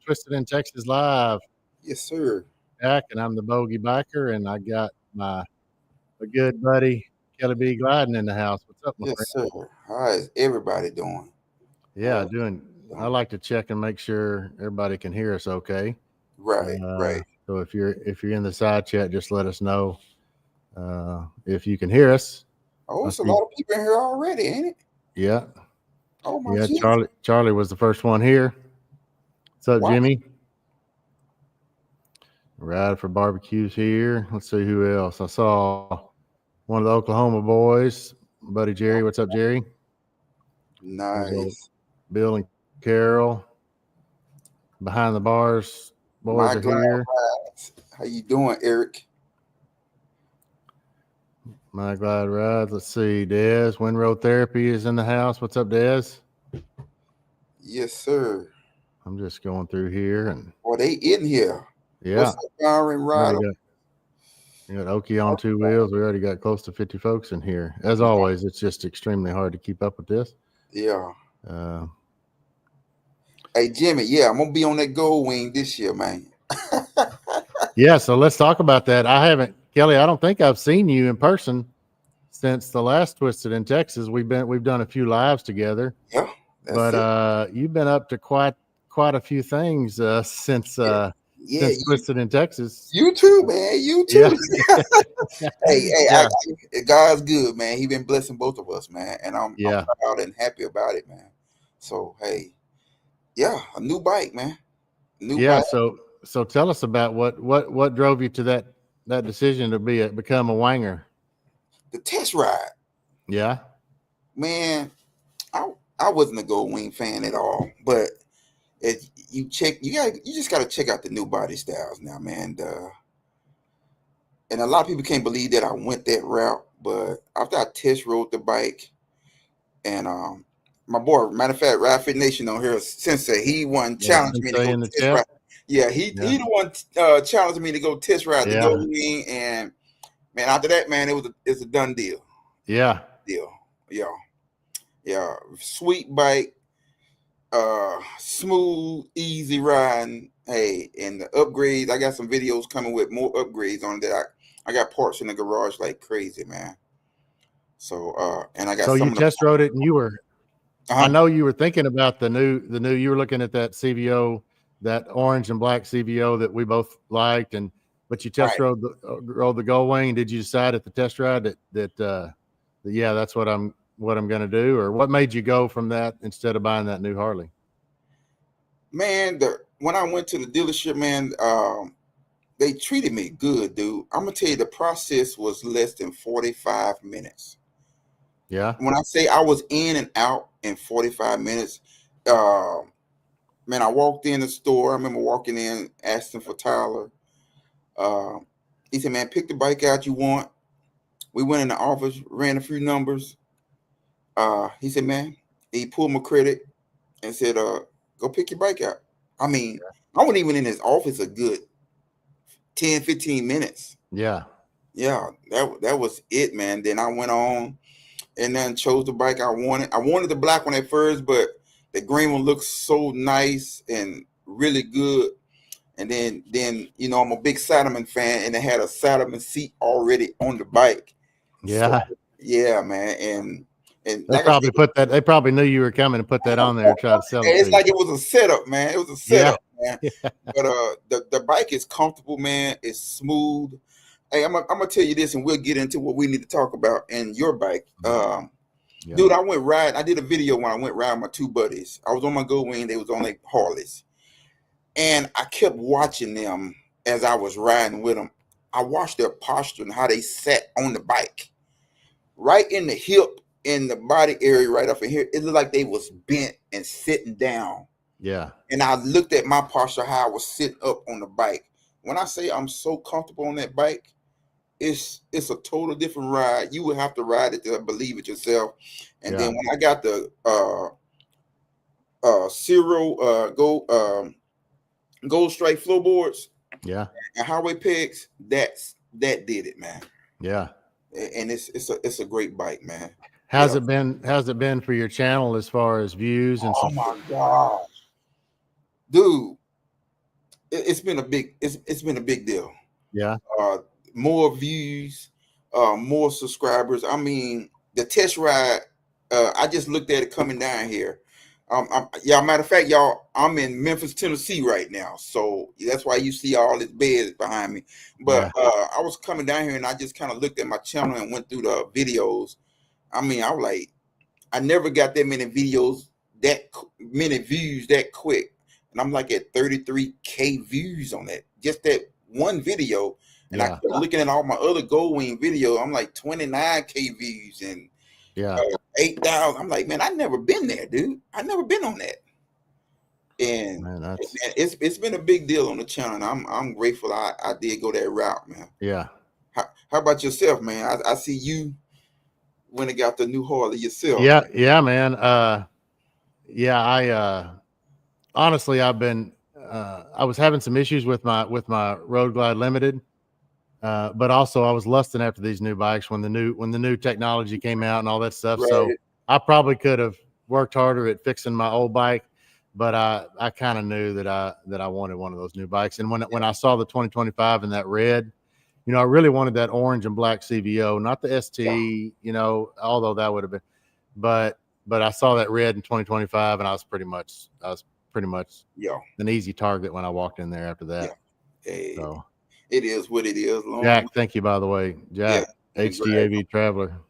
Twisted in Texas Live. Yes, sir. Jack, and I'm the Bogey Biker, and I got my good buddy Kelly B. Glyden in the house. What's up, my Yes, friend? sir. How is everybody doing? Yeah, Uh, doing. I doing- like to check and make sure everybody can hear us okay. right, right. So if you're in the side chat, just let us know if you can hear us. Oh, I it's a see. lot of people in here already, ain't it? Yeah, Oh my yeah. Jesus. Charlie was the first one here. What's up, Wow. Jimmy? Ride for barbecues here. Let's see who else. I saw one of the Oklahoma boys, buddy Jerry. What's up, Jerry? There's old Nice. Bill and Carol. Behind the bars boys My are glad here. rides. How you doing, Eric? My glad rides. Let's see. Des, Windrow Therapy is in the house. What's up, Des? Yes, sir. I'm just going through here and Well, they in here. yeah, What's up, Byron we already Ryder? got Okie on two wheels. We already got close to 50 folks in here. As always, it's just extremely hard to keep up with this. Yeah. Uh, Hey, Jimmy. Yeah, I'm gonna be on that gold wing this year, man. yeah, so let's talk about that. I haven't, Kelly. I don't think I've seen you in person since the last Twisted in Texas. We've done a few lives together, Yeah, that's but it. you've been up to quite a few things Yeah, yeah. since Twisted in Texas. You too, man. You Yeah, too. Hey, yeah, God's good, man. He been blessing both of us, man, and I'm yeah, proud and happy about it, man. So hey, yeah, a new bike, man. New yeah. bike. So tell us about what drove you to that decision to become a wanger. The test ride, Yeah, man. I wasn't a Gold Wing fan at all, but if you just got to check out the new body styles now, man. And a lot of people can't believe that I went that route, but after I test rode the bike, and my boy, matter of fact, Ride Fit Nation on here, Sensei, he one yeah. challenged me to Sensei go in the test ride. chat. Yeah, Yeah, he the one challenged me to go test ride the yeah, Gold Wing, and man, after that, man, it's a done deal. yeah. Deal, yeah, yeah, sweet bike, smooth, easy riding. Hey, and the upgrades, I got some videos coming with more upgrades on that. I got parts in the garage like crazy, man. So and I got So you some of the test rode it, and you were. I uh-huh. know you were thinking about the new. You were looking at that CVO, that orange and black CVO that we both liked, and but you test Right. rode the Gold Wing. Did you decide at the test ride that yeah, that's what I'm going to do, or what made you go from that instead of buying that new Harley? Man, when I went to the dealership, man, they treated me good, dude. I'm gonna tell you, the process was less than 45 minutes. Yeah, When I say I was in and out in 45 minutes, uh, man, I walked in the store. I remember walking in, asking for Tyler. Uh, he said, "Man, pick the bike out you want." We went in the office, ran a few numbers. He said, "Man," he pulled my credit and said, "Go pick your bike out." I mean, I wasn't even in his office a good 10, 15 minutes. yeah, Yeah, that was it, man. Then I went on and then chose the bike I wanted. I wanted the black one at first, but the green one looks so nice and really good. And then I'm a big Saddleman fan, and it had a Saddleman seat already on the bike. So yeah. yeah, man, and They like I probably said, put that. They probably knew you were coming and put that on there and try to sell it it's to you. like it was a setup, man. It was a Yeah, setup, man. But the bike is comfortable, man. It's smooth. Hey, I'm gonna tell you this, and we'll get into what we need to talk about in your bike. yeah, Dude, I went riding. I did a video when I went riding with my two buddies. I was on my Gold Wing. They was on their Harleys, and I kept watching them as I was riding with them. I watched their posture and how they sat on the bike, right in the hip, in the body area, right up in here. It looked like they was bent and sitting down. yeah, And I looked at my posture, how I was sitting up on the bike. When I say I'm so comfortable on that bike, it's a total different ride. You would have to ride it to believe it yourself. And then yeah. when I got the Zero Gold Strike floorboards Yeah, and highway pegs, that did it, man. yeah. And it's a great bike, man. How's Yeah. it been? How's it been for your channel as far as views and Oh sub? my gosh, dude. it's been a big it's been a big deal. Yeah. Uh, more views, more subscribers. I mean, the test ride. I just looked at it coming down here. Yeah, matter of fact, y'all, I'm in Memphis, Tennessee right now, so that's why you see all this beds behind me. But Yeah. I was coming down here and I just kind of looked at my channel and went through the videos. I mean, I was like, I never got that many videos, many views that quick. And I'm like at 33K views on that, just that one video. And I Yeah. kept looking at all my other Gold Wing videos. I'm like 29K views and Yeah. 8,000. I'm like, man, I never been there, dude. I never been on that. And Man, that's it's been a big deal on the channel. And I'm grateful I did go that route, man. yeah. How about yourself, man? I see you when it got the new Harley yourself. Yeah. Yeah, man. Yeah, I honestly I've been I was having some issues with my Road Glide Limited. But also I was lusting after these new bikes when the new technology came out and all that stuff. So Right. I probably could have worked harder at fixing my old bike, but I kind of knew that I wanted one of those new bikes. And when I saw the 2025 in that red, I really wanted that orange and black CVO, not the ST, although that would have been, but I saw that red in 2025 and I was pretty much Yeah. an easy target when I walked in there after Yeah. that. Hey, So it is what it is. Jack, thank you, by the way, Yeah. Jack, HDAV Traveler.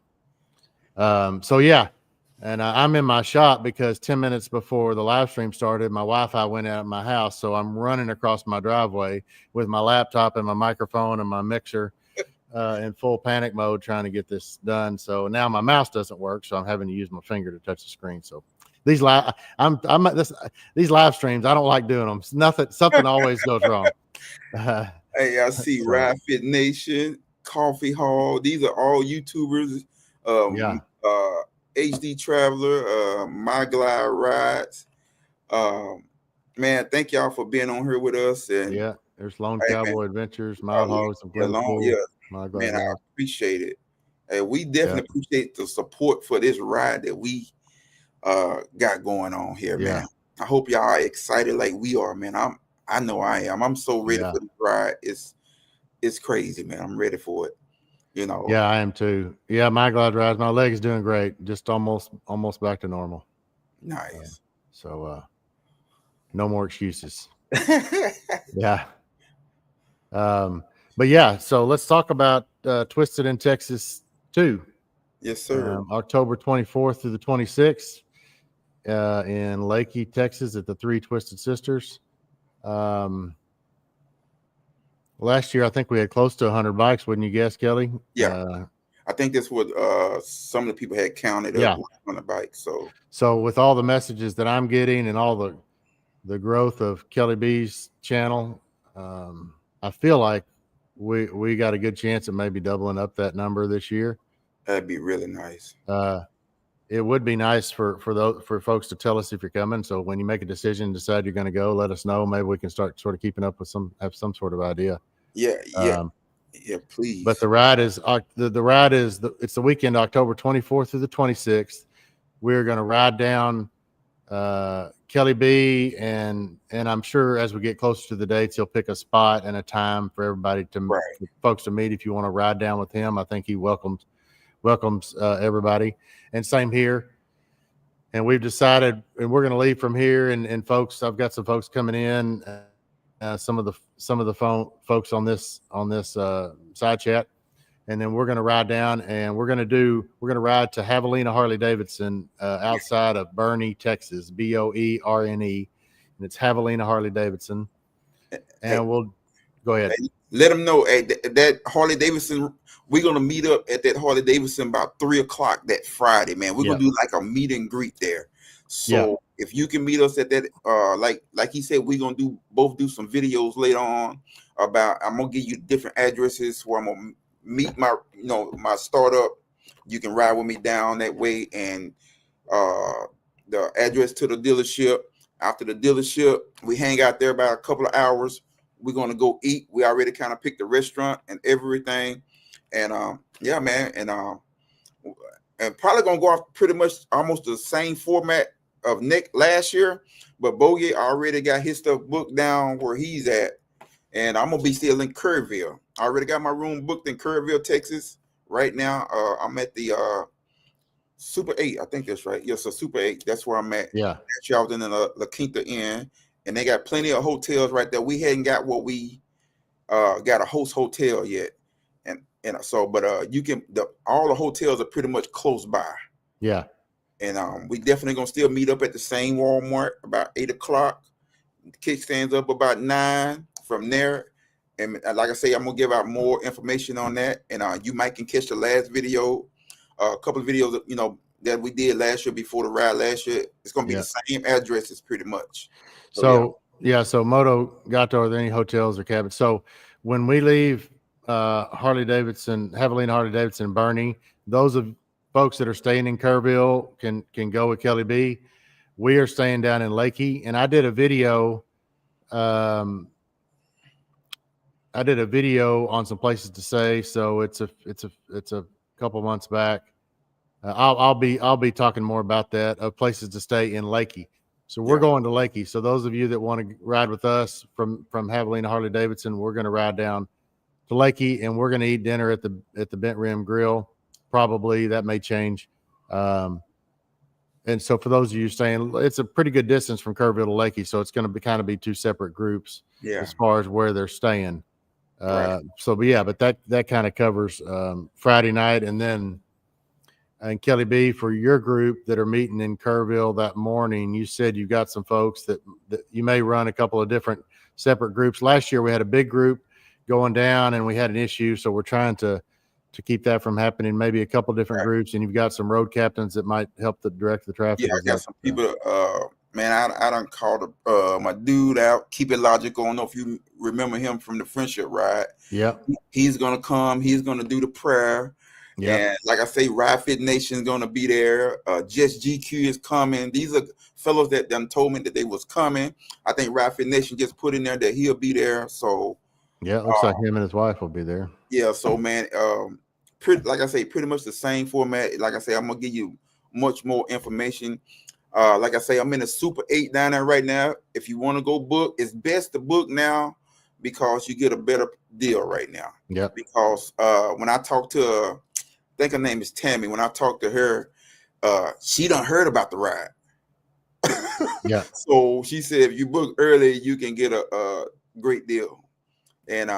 So yeah, and I'm in my shop because 10 minutes before the live stream started, my Wi-Fi went out of my house. So I'm running across my driveway with my laptop and my microphone and my mixer in full panic mode trying to get this done. So now my mouse doesn't work, so I'm having to use my finger to touch the screen. So these these live streams, I don't like doing them. Something always goes wrong. Hey, I see So Ride Fit Nation, Coffee Hall. These are all YouTubers. yeah, HD Traveler, My Glide Rides. Um, man, thank y'all for being on here with us. And yeah. There's Lone hey, man, Cowboy Adventures, Mile Hogs of yeah, yeah, Glenpool, My Glide man, I Ride. appreciate it. And we Yeah, definitely appreciate the support for this ride that we got going on here, yeah, man. I hope y'all are excited like we are, man. I know I am. I'm so ready yeah, for this ride. It's crazy, man. I'm ready for it. You know, yeah. I am too. Yeah, My Glide Rides. My leg is doing great. Just almost back to normal. nice. So no more excuses. Yeah. But yeah, so let's talk about Twisted in Texas 2, Yes, sir. October 24th through the 26th in Lakey, Texas at the Three Twisted Sisters. Last year, I think we had close to 100 bikes, wouldn't you guess, Kelly? Yeah. I think that's what some of the people had counted Yeah. up on the bike. So with all the messages that I'm getting and all the growth of Kelly B's channel, I feel like we got a good chance of maybe doubling up that number this year. That'd be really nice. It would be nice for folks to tell us if you're coming. So when you make a decision, decide you're going to go, let us know. Maybe we can start sort of keeping up with have some sort of idea. Yeah, yeah, please. But the ride is it's the weekend, October 24th through the 26th. We're going to ride down Kelly B, and I'm sure as we get closer to the dates, he'll pick a spot and a time for everybody for folks to meet. If you want to ride down with him, I think he welcomes everybody. And same here. And we've decided, and we're going to leave from here. And folks, I've got some folks coming in. Some of the phone folks on this side chat, and then we're going to ride down, and we're going to ride to Javelina Harley Davidson outside of Boerne, Texas, Boerne, and it's Javelina Harley Davidson. And we'll go ahead. Let them know that Harley Davidson. We're gonna meet up at that Harley Davidson about 3:00 that Friday, man. We're gonna do like a meet and greet there. So if you can meet us at that, like he said, we're gonna do some videos later on about. I'm gonna give you different addresses where I'm gonna meet my startup. You can ride with me down that way, and the address to the dealership. After the dealership, we hang out there about a couple of hours. We're gonna go eat. We already kind of picked the restaurant and everything, and yeah, man, and probably gonna go off pretty much almost the same format of Nick last year, but Bogey already got his stuff booked down where he's at, and I'm gonna be still in Kerrville. I already got my room booked in Kerrville, Texas. Right now, I'm at the Super 8. I think that's right. Yes, so Super 8. That's where I'm at. Yeah. Actually, I was in the La Quinta Inn, and they got plenty of hotels right there. We hadn't got what we got a host hotel yet, and so but you can all the hotels are pretty much close by. Yeah. And we definitely gonna still meet up at the same Walmart about 8 o'clock. Kickstands up about 9 from there. And like I say, I'm gonna give out more information on that. And you might can catch the last video, a couple of videos that we did last year before the ride last year. It's gonna be the same addresses pretty much. So Moto Gato, are there any hotels or cabins? So when we leave Harley Davidson, Javelina Harley Davidson, Bernie, those of folks that are staying in Kerrville can go with Kelly B. We are staying down in Lakey, and I did a video. I did a video on some places to stay. So it's a couple months back. I'll be talking more about that, of places to stay in Lakey. So we're going to Lakey. So those of you that want to ride with us from Javelina Harley Davidson, we're going to ride down to Lakey, and we're going to eat dinner at the Bent Rim Grill. Probably that may change. And so for those of you staying, it's a pretty good distance from Kerrville to Lakey. So it's going to kind of be two separate groups as far as where they're staying. But that kind of covers Friday night. And then, and Kelly B, for your group that are meeting in Kerrville that morning, you said you've got some folks that you may run a couple of different separate groups. Last year we had a big group going down and we had an issue. So we're trying to keep that from happening, maybe a couple different groups, and you've got some road captains that might help direct the traffic. Yeah, I got some people. Man, I done called my dude out. Keep It Logical. I don't know if you remember him from the friendship ride. Yeah, he's gonna come. He's gonna do the prayer. Yeah, and like I say, Ride Fit Nation is gonna be there. Just GQ is coming. These are fellows that done told me that they was coming. I think Ride Fit Nation just put in there that he'll be there. So yeah, it looks like him and his wife will be there. Yeah, so man, like I say, pretty much the same format. Like I say, I'm gonna give you much more information. Like I say, I'm in a Super 8 down there right now. If you want to go book, it's best to book now because you get a better deal right now. Yeah. Because when I talked to I think her name is Tammy. When I talked to her, she done heard about the ride. Yeah. So she said if you book early, you can get a great deal. And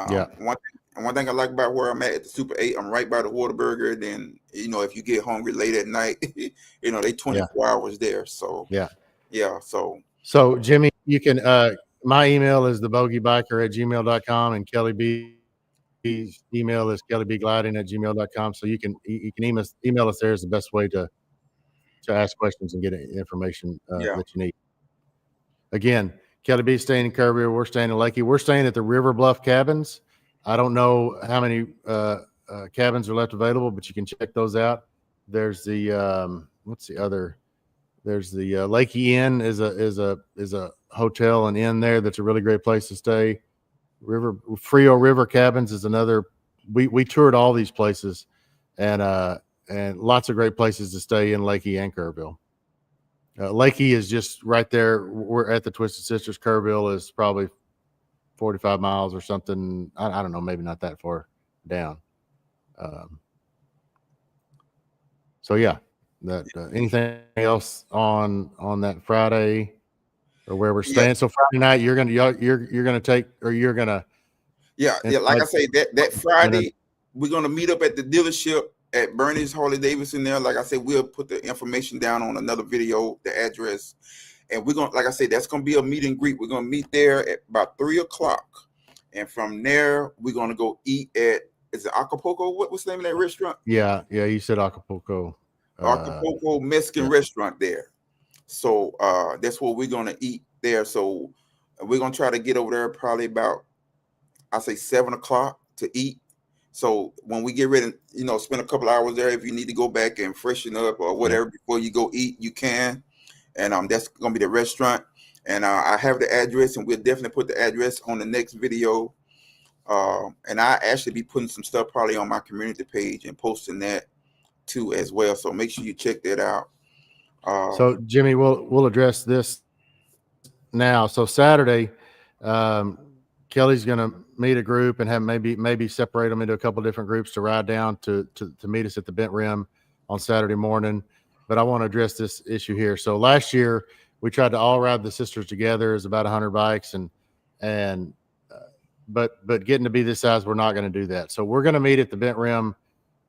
one thing I like about where I'm at the Super 8, I'm right by the Whataburger. Then, if you get hungry late at night, they 24 hours there. So, So Jimmy, you can, my email is thebogeybiker@gmail.com, and Kelly B's email is kellybgliding@gmail.com. So you can email us there is the best way to ask questions and get information that you need. Again, Kelly B staying in Kerrville. We're staying in Lakey. We're staying at the River Bluff Cabins. I don't know how many cabins are left available, but you can check those out. There's the what's the other? There's the Lakey Inn is a hotel and inn there that's a really great place to stay. Frio River Cabins is another. We toured all these places, and lots of great places to stay in Lakey and Kerrville. Lakey is just right there. We're at the Twisted Sisters. Kerrville is probably 45 miles or something. I don't know, maybe not that far down. So yeah, that anything else on that Friday or where we're staying? So Friday night, you're gonna take, or you're gonna like I say, that Friday we're gonna meet up at the dealership at Bernie's Harley Davidson there. Like I said, we'll put the information down on another video, the address. And we're gonna, like I said, that's gonna be a meet and greet. We're gonna meet there at about 3 o'clock, and from there we're gonna go eat at, is it Acapulco? What's the name of that restaurant? Yeah, you said Acapulco. Acapulco Mexican restaurant there. So that's what we're gonna eat there. So we're gonna try to get over there probably about, I say 7 o'clock to eat. So when we get ready, spend a couple hours there. If you need to go back and freshen up or whatever before you go eat, you can. And that's gonna be the restaurant. And I have the address, and we'll definitely put the address on the next video. And I actually be putting some stuff probably on my community page and posting that too as well. So make sure you check that out. Um, So Jimmy, we'll address this now. So Saturday, Kelly's going to meet a group and have maybe separate them into a couple different groups to ride down to meet us at the Bent Rim on Saturday morning. But I want to address this issue here. So last year we tried to all ride the sisters together. It's about 100 bikes, and but getting to be this size, we're not going to do that. So we're going to meet at the Bent Rim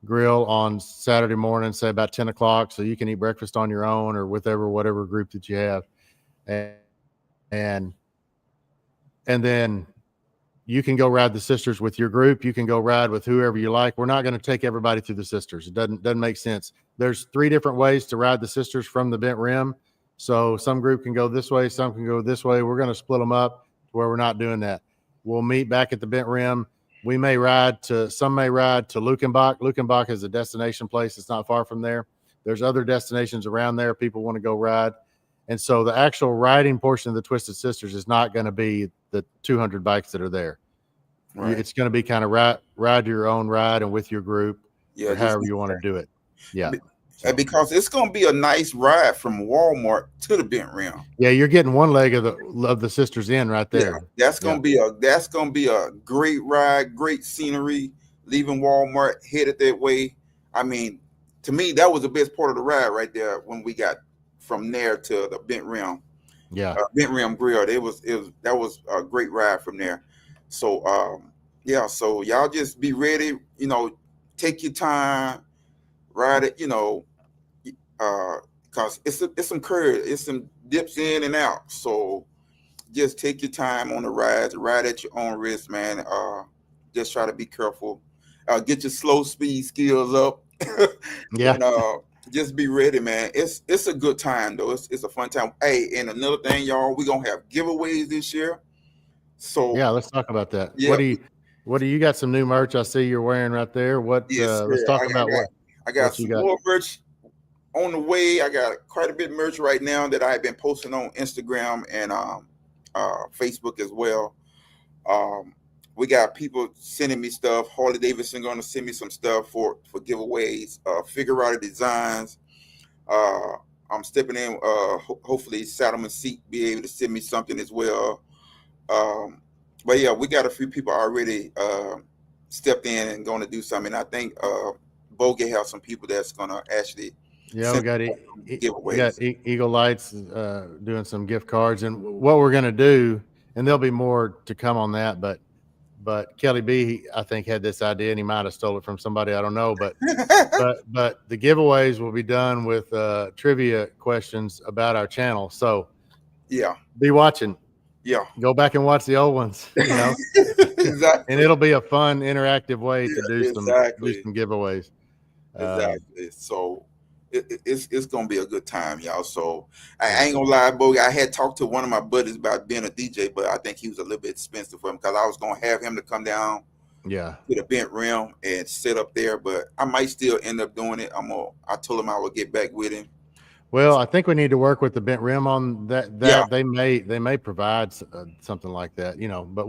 Grill on Saturday morning, say about 10 o'clock, so you can eat breakfast on your own or with whatever group that you have, and then you can go ride the sisters with your group. You can go ride with whoever you like. We're not going to take everybody through the sisters. It doesn't make sense. There's 3 different ways to ride the sisters from the Bent Rim. So some group can go this way, some can go this way. We're going to split them up to where we're not doing that. We'll meet back at the Bent Rim. Some may ride to Lukenbach. Lukenbach is a destination place. It's not far from there. There's other destinations around there people want to go ride. And so the actual riding portion of the Twisted Sisters is not going to be the 200 bikes that are there. Right. It's going to be kind of ride your own ride and with your group, or however you want to do it. Yeah. So. Because it's going to be a nice ride from Walmart to the Bent Rim. Yeah, you're getting one leg of the Sisters Inn right there. Yeah, that's going to be a great ride, great scenery. Leaving Walmart, headed that way. I mean, to me, that was the best part of the ride right there when we got from there to the Bent Rim. Yeah, Bent Rim Grill. That was a great ride from there. So so y'all just be ready. Take your time, ride it. Because it's some curves, it's some dips in and out. So just take your time on the rides, ride at your own risk, man. Just try to be careful. Get your slow speed skills up. Yeah. And just be ready, man. It's a good time though. It's a fun time. Hey, and another thing, y'all, we're gonna have giveaways this year. So yeah, let's talk about that. Yeah. What do you got? Some new merch I see you're wearing right there. Let's talk about what I got some more merch on the way. I got quite a bit of merch right now that I've been posting on Instagram and Facebook as well. We got people sending me stuff. Harley Davidson going to send me some stuff for giveaways. Figure out designs. I'm stepping in. Hopefully, Saddleman Seat be able to send me something as well. But yeah, we got a few people already stepped in and going to do something. I think Bogey has some people that's going to actually. Yeah, we got Eagle Lights doing some gift cards, and what we're going to do, and there'll be more to come on that. But Kelly B, I think, had this idea, and he might have stole it from somebody, I don't know. But but the giveaways will be done with trivia questions about our channel. So yeah, be watching. Yeah, go back and watch the old ones. Exactly, and it'll be a fun, interactive way to do some giveaways. Exactly. So it's gonna be a good time, y'all. So I ain't gonna lie, Bogey. I had talked to one of my buddies about being a DJ, but I think he was a little bit expensive for him because I was gonna have him to come down, to the Bent Rim and sit up there. But I might still end up doing it. I told him I would get back with him. Well, I think we need to work with the Bent Rim on that. They may provide something like that, But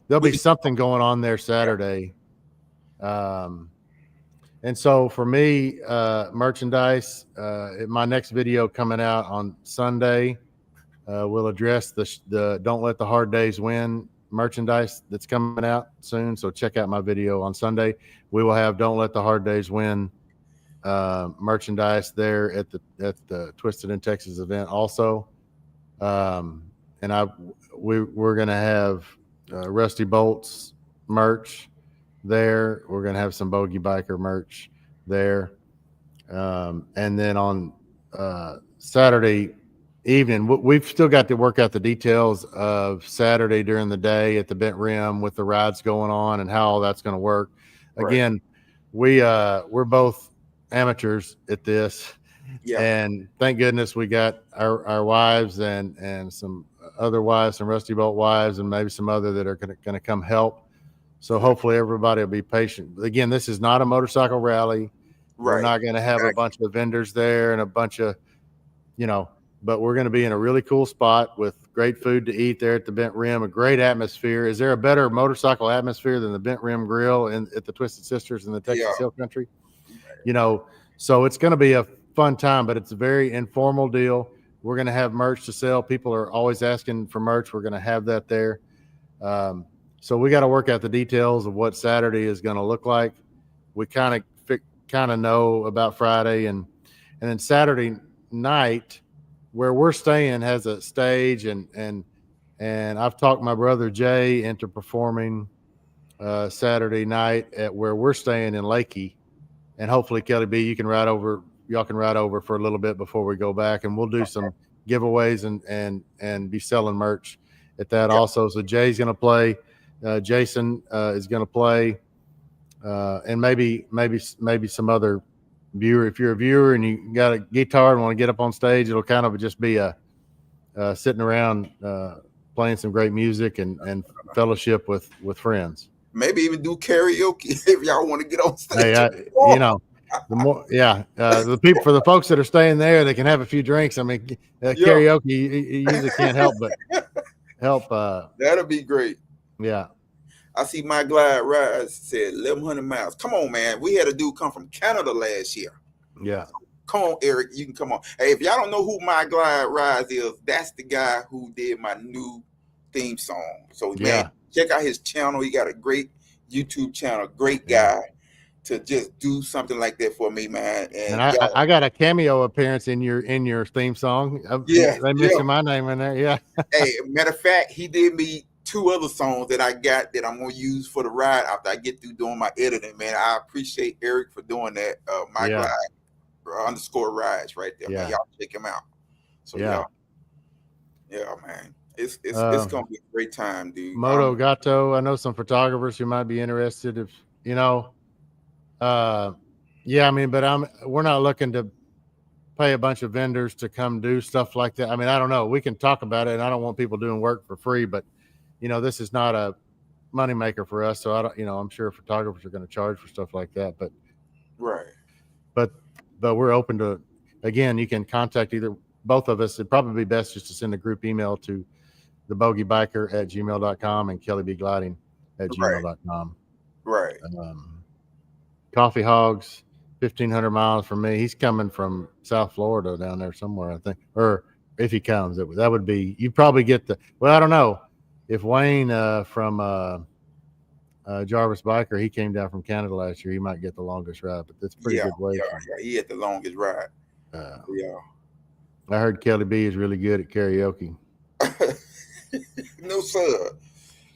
there'll be something going on there Saturday. And so for me, merchandise, my next video coming out on Sunday, we'll address the Don't Let the Hard Days Win merchandise that's coming out soon. So check out my video on Sunday. We will have Don't Let the Hard Days Win merchandise there at the Twisted in Texas event also. And we're going to have Rusty Bolts merch there. We're going to have some Bogey Biker merch there. And then on Saturday evening, we've still got to work out the details of Saturday during the day at the Bent Rim with the rides going on and how all that's going to work. Again, we're both amateurs at this, and thank goodness we got our wives and some other wives, some Rusty Bolt wives, and maybe some other that are going to come help. So hopefully everybody will be patient. Again, this is not a motorcycle rally. We're not going to have a bunch of vendors there and a bunch of, but we're going to be in a really cool spot with great food to eat there at the Bent Rim, a great atmosphere. Is there a better motorcycle atmosphere than the Bent Rim Grill at the Twisted Sisters in the Texas Hill Country? So it's going to be fun time, but it's a very informal deal. We're going to have merch to sell. People are always asking for merch. We're going to have that there. So we got to work out the details of what Saturday is going to look like. We kind of know about Friday, and then Saturday night, where we're staying, has a stage, and I've talked my brother Jay into performing Saturday night at where we're staying in Lakey, and hopefully Kelly B, y'all can ride over for a little bit before we go back, and we'll do some giveaways and be selling merch at that also. So Jay's going to play, Jason is going to play, and maybe some other viewer. If you're a viewer and you got a guitar and want to get up on stage, it'll kind of just be a sitting around playing some great music and fellowship with friends. Maybe even do karaoke if y'all want to get on stage. Hey, the more, the people, for the folks that are staying there, they can have a few drinks. I mean, karaoke you usually can't help but help. That'll be great. Yeah. I see My Glide Rise said 1,100 miles. Come on, man. We had a dude come from Canada last year. Yeah. Come on, Eric. You can come on. Hey, if y'all don't know who My Glide Rise is, that's the guy who did my new theme song. So, man, check out his channel. He got a great YouTube channel. Great guy to just do something like that for me, man. And I got a cameo appearance in your theme song. They mentioned my name in there. Yeah. Hey, matter of fact, he did me 2 other songs that I got that I'm gonna use for the ride after I get through doing my editing, man. I appreciate Eric for doing that. My Glide _ rides right there, man. Y'all check him out. So yeah, man. It's gonna be a great time, dude. Moto Gato. I know some photographers who might be interested. If I mean, but we're not looking to pay a bunch of vendors to come do stuff like that. I mean, I don't know. We can talk about it, and I don't want people doing work for free, but this is not a moneymaker for us. So I don't, I'm sure photographers are going to charge for stuff like that, but but we're open to, again, you can contact both of us. It'd probably be best just to send a group email to thebogeybiker@gmail.com and kellybgliding@gmail.com. Right. Coffee Hogs, 1,500 miles from me. He's coming from South Florida down there somewhere, I think. Or if he comes, that would be, you probably get I don't know. If Wayne from Jarvis Biker, he came down from Canada last year, he might get the longest ride, but that's pretty good way. Yeah, he had the longest ride. I heard Kelly B is really good at karaoke. No, sir.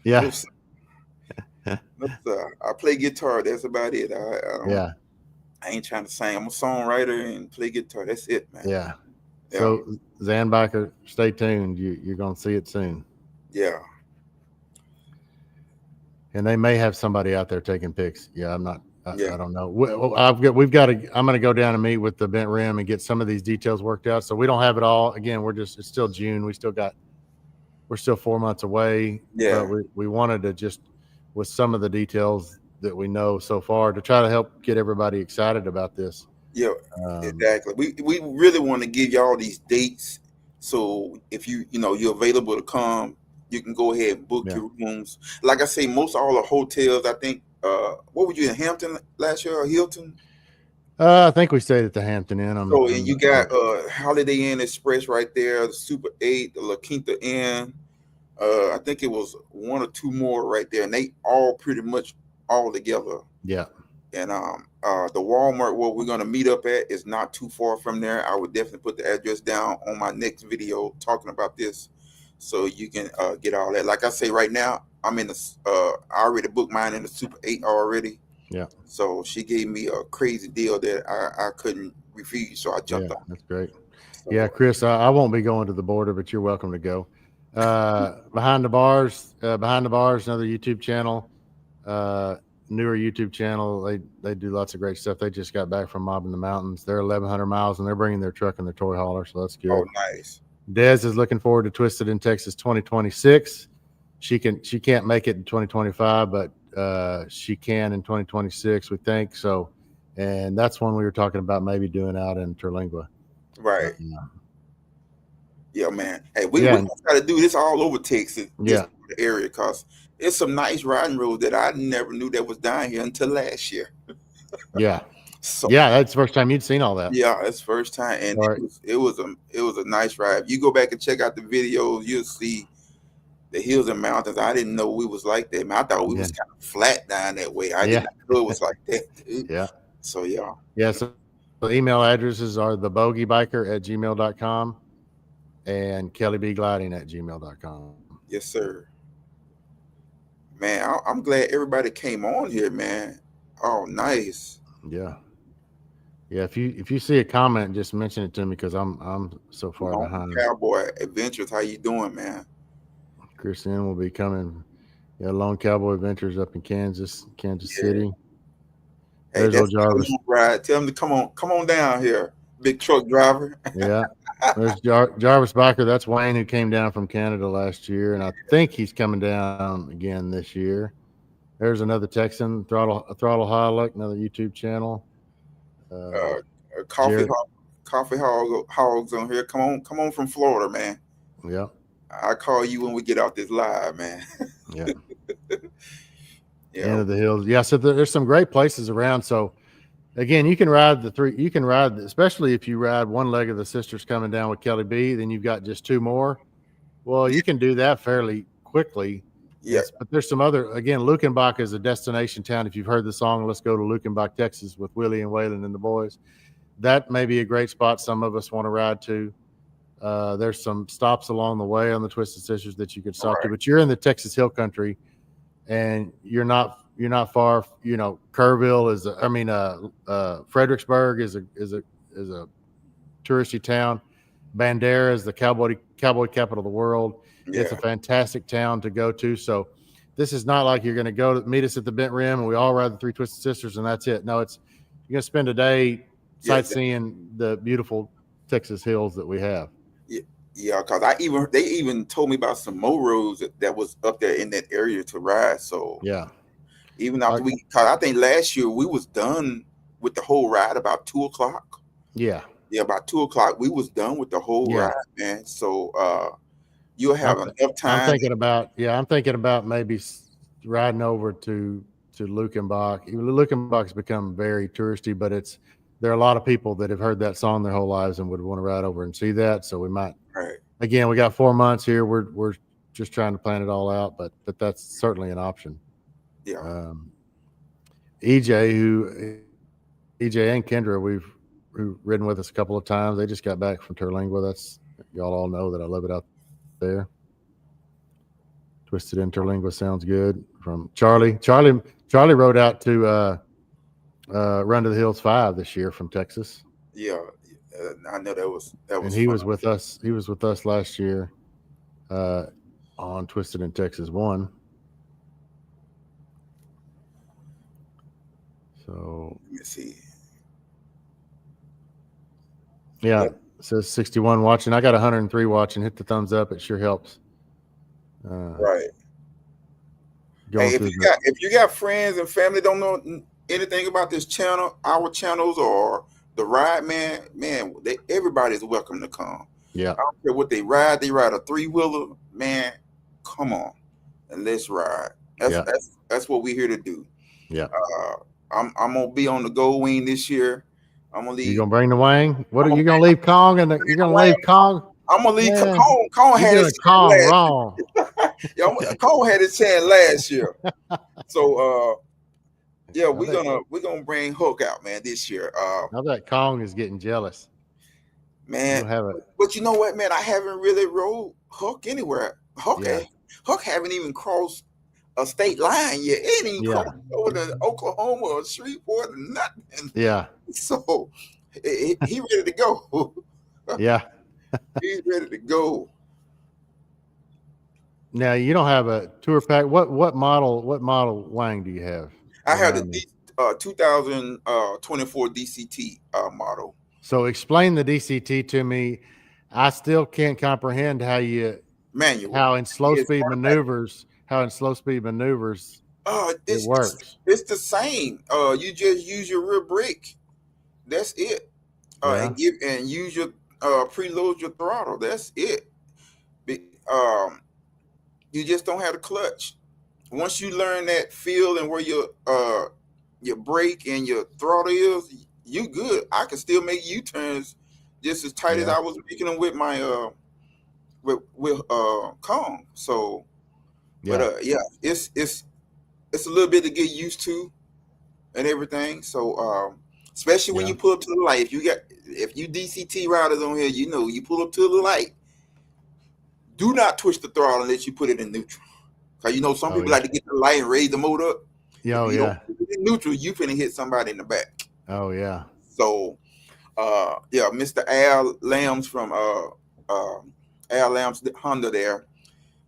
Yeah. No, sir. No, sir. I play guitar. That's about it. I ain't trying to sing. I'm a songwriter and play guitar. That's it, man. Yeah. So, Zan Biker, stay tuned. You're going to see it soon. Yeah. And they may have somebody out there taking pics. Yeah, I'm not. I don't know. I'm going to go down and meet with the Bent Rim and get some of these details worked out. So we don't have it all. Again, it's still June. We're still 4 months away. Yeah. But we wanted to just, with some of the details that we know so far, to try to help get everybody excited about this. Yeah, exactly. We really want to give y'all these dates. So if you're available to come, you can go ahead and book your rooms. Like I say, most all the hotels, I think, what were you in Hampton last year or Hilton? I think we stayed at the Hampton Inn. And you got Holiday Inn Express right there, the Super 8, the La Quinta Inn. I think it was 1 or 2 more right there, and they all pretty much all together. Yeah. And the Walmart where we're gonna meet up at is not too far from there. I would definitely put the address down on my next video talking about this, so you can get all that. Like I say, right now I'm in the. I already booked mine in the Super 8 already. Yeah. So she gave me a crazy deal that I couldn't refuse, so I jumped on. That's great. So, yeah, Chris, I won't be going to the border, but you're welcome to go. Behind the Bars, another YouTube channel. Newer YouTube channel. They do lots of great stuff. They just got back from Mobbing the Mountains. They're 1,100 miles and they're bringing their truck and their toy hauler, so that's good. Oh, nice. Dez is looking forward to Twisted in Texas 2026. She can't make it in 2025, but she can in 2026, we think. So, and that's one we were talking about maybe doing out in Terlingua. Right. Yeah, man. Hey, we try to do this all over Texas, this area, because it's some nice riding roads that I never knew that was down here until last year. Yeah. So Yeah, that's the first time you'd seen all that. yeah, that's first time, and All right. it was a nice ride. If you go back and check out the videos, you'll see the hills and mountains. I didn't know we was like that, man. I thought we Yeah. was kind of flat down that way. I did Yeah. not know it was like that, dude. Yeah. So yeah, Yeah. So the email addresses are thebogeybiker@gmail.com and kellybgliding@gmail.com. yes, sir. Man, I'm glad everybody came on here, man. Oh, nice. Yeah. Yeah. If you see a comment, just mention it to me because I'm so far Lone behind. Cowboy Adventures, how you doing, man? Christian will be coming. Yeah, Lone Cowboy Adventures up in Kansas Yeah. City. Hey, There's old that's my Jarvis. long ride. Tell him to come on down here, big truck driver. Yeah. There's Jarvis Biker. That's Wayne who came down from Canada last year, and I think he's coming down again this year. There's another Texan, Throttle High Luck, another YouTube channel. Uh, Jared. coffee hogs on here. Come on from Florida, man. Yeah. I call you when we get out this live, man. Yeah. Yeah, End of the hills. Yeah. So there's some great places around. So again, you can ride you can ride, especially if you ride one leg of the sisters coming down with Kelly B, then you've got just two more. Well, you can do that fairly quickly. yeah, But there's some other, again, Lukenbach is a destination town. If you've heard the song, Let's Go to Lukenbach, Texas with Willie and Waylon and the boys, that may be a great spot some of us want to ride to. There's some stops along the way on the Twisted Sisters that you could stop to, right. but you're in the Texas Hill Country, and you're not far. Kerrville is, Fredericksburg is a touristy town. Bandera is the cowboy capital of the world. It's a Yeah, fantastic town to go to. So this is not like you're going to go to meet us at the Bent Rim and we all ride the Three Twisted Sisters and that's it. No, you're going to spend a day yeah, sightseeing the beautiful Texas hills that we have. yeah, yeah. Cause they even told me about some more roads that was up there in that area to ride. So Yeah. even Uh, after cause I think last year we was done with the whole ride about 2 o'clock. yeah. Yeah, about 2 o'clock we was done with the whole Yeah. ride, man. So you'll I'm, have enough I'm time. thinking about maybe riding over to Lukenbach. Lukenbach's become very touristy, but there are a lot of people that have heard that song their whole lives and would want to ride over and see that. So we might, Right. again, we got 4 months here. We're just trying to plan it all out, but that's certainly an option. Yeah. Um, EJ and Kendra, who've ridden with us a couple of times. They just got back from Terlingua. Y'all all know that I love it out there. Twisted in Terlingua sounds good. From Charlie rode out to Run to the Hills 5 this year from Texas. Yeah. I know that was And he fun. was with us. He was with us last year on Twisted in Texas 1. So Let me see. yeah, Yep. it says 61 watching. I got 103 watching. Hit the thumbs up. It sure helps. Right. Going Hey, through if you got friends and family don't know anything about this channel, our channels or the ride, man, everybody's welcome to come. yeah, I don't care what they ride. They ride a 3-wheeler, man. Come on, and let's ride. yeah, That's what we're here to do. yeah. I'm gonna be on the Gold Wing this year. I'm gonna You leave. gonna bring the wang? What I'm are gonna, you gonna leave Kong? You're gonna leave Kong? I'm gonna leave. Man, Cone you're had doing his chance Kong last. wrong. Yeah, Cone had his chance last year. So yeah, I we're gonna bring Hook out, man, this year. bet Kong is getting jealous. Man, You'll have it. but you know what, man? I haven't really rode Hook anywhere. Yeah. Hook haven't even crossed a state line yet. It ain't even Yeah. crossed over to Oklahoma or Shreveport or nothing. Yeah. So he ready to go. Yeah. He's ready to go. Now you don't have a tour pack. What model wang do you have? I have Remind me. the 2024 DCT model. So explain the DCT to me. I still can't comprehend Manual. how in slow It's speed automatic. maneuvers it It's works. it's the same. You just use your rear brake. That's it. Yeah. And use your preload your throttle. That's it. You just don't have the clutch. Once you learn that feel and where your brake and your throttle is, you good. I can still make U-turns just as tight as Yeah. I was making them with my with Kong. So, but Yeah. yeah, it's a little bit to get used to and everything. So, especially when Yeah. you pull up to the light, if you DCT riders on here, you know you pull up to the light. Do not twist the throttle unless you put it in neutral. Cause you know some Oh people yeah. like to get the light and raise the motor up. Yeah. If Oh you don't yeah. put it in neutral, you finna hit somebody in the back. Oh yeah. So yeah, Mr. Al Lambs from Al Lambs Honda there,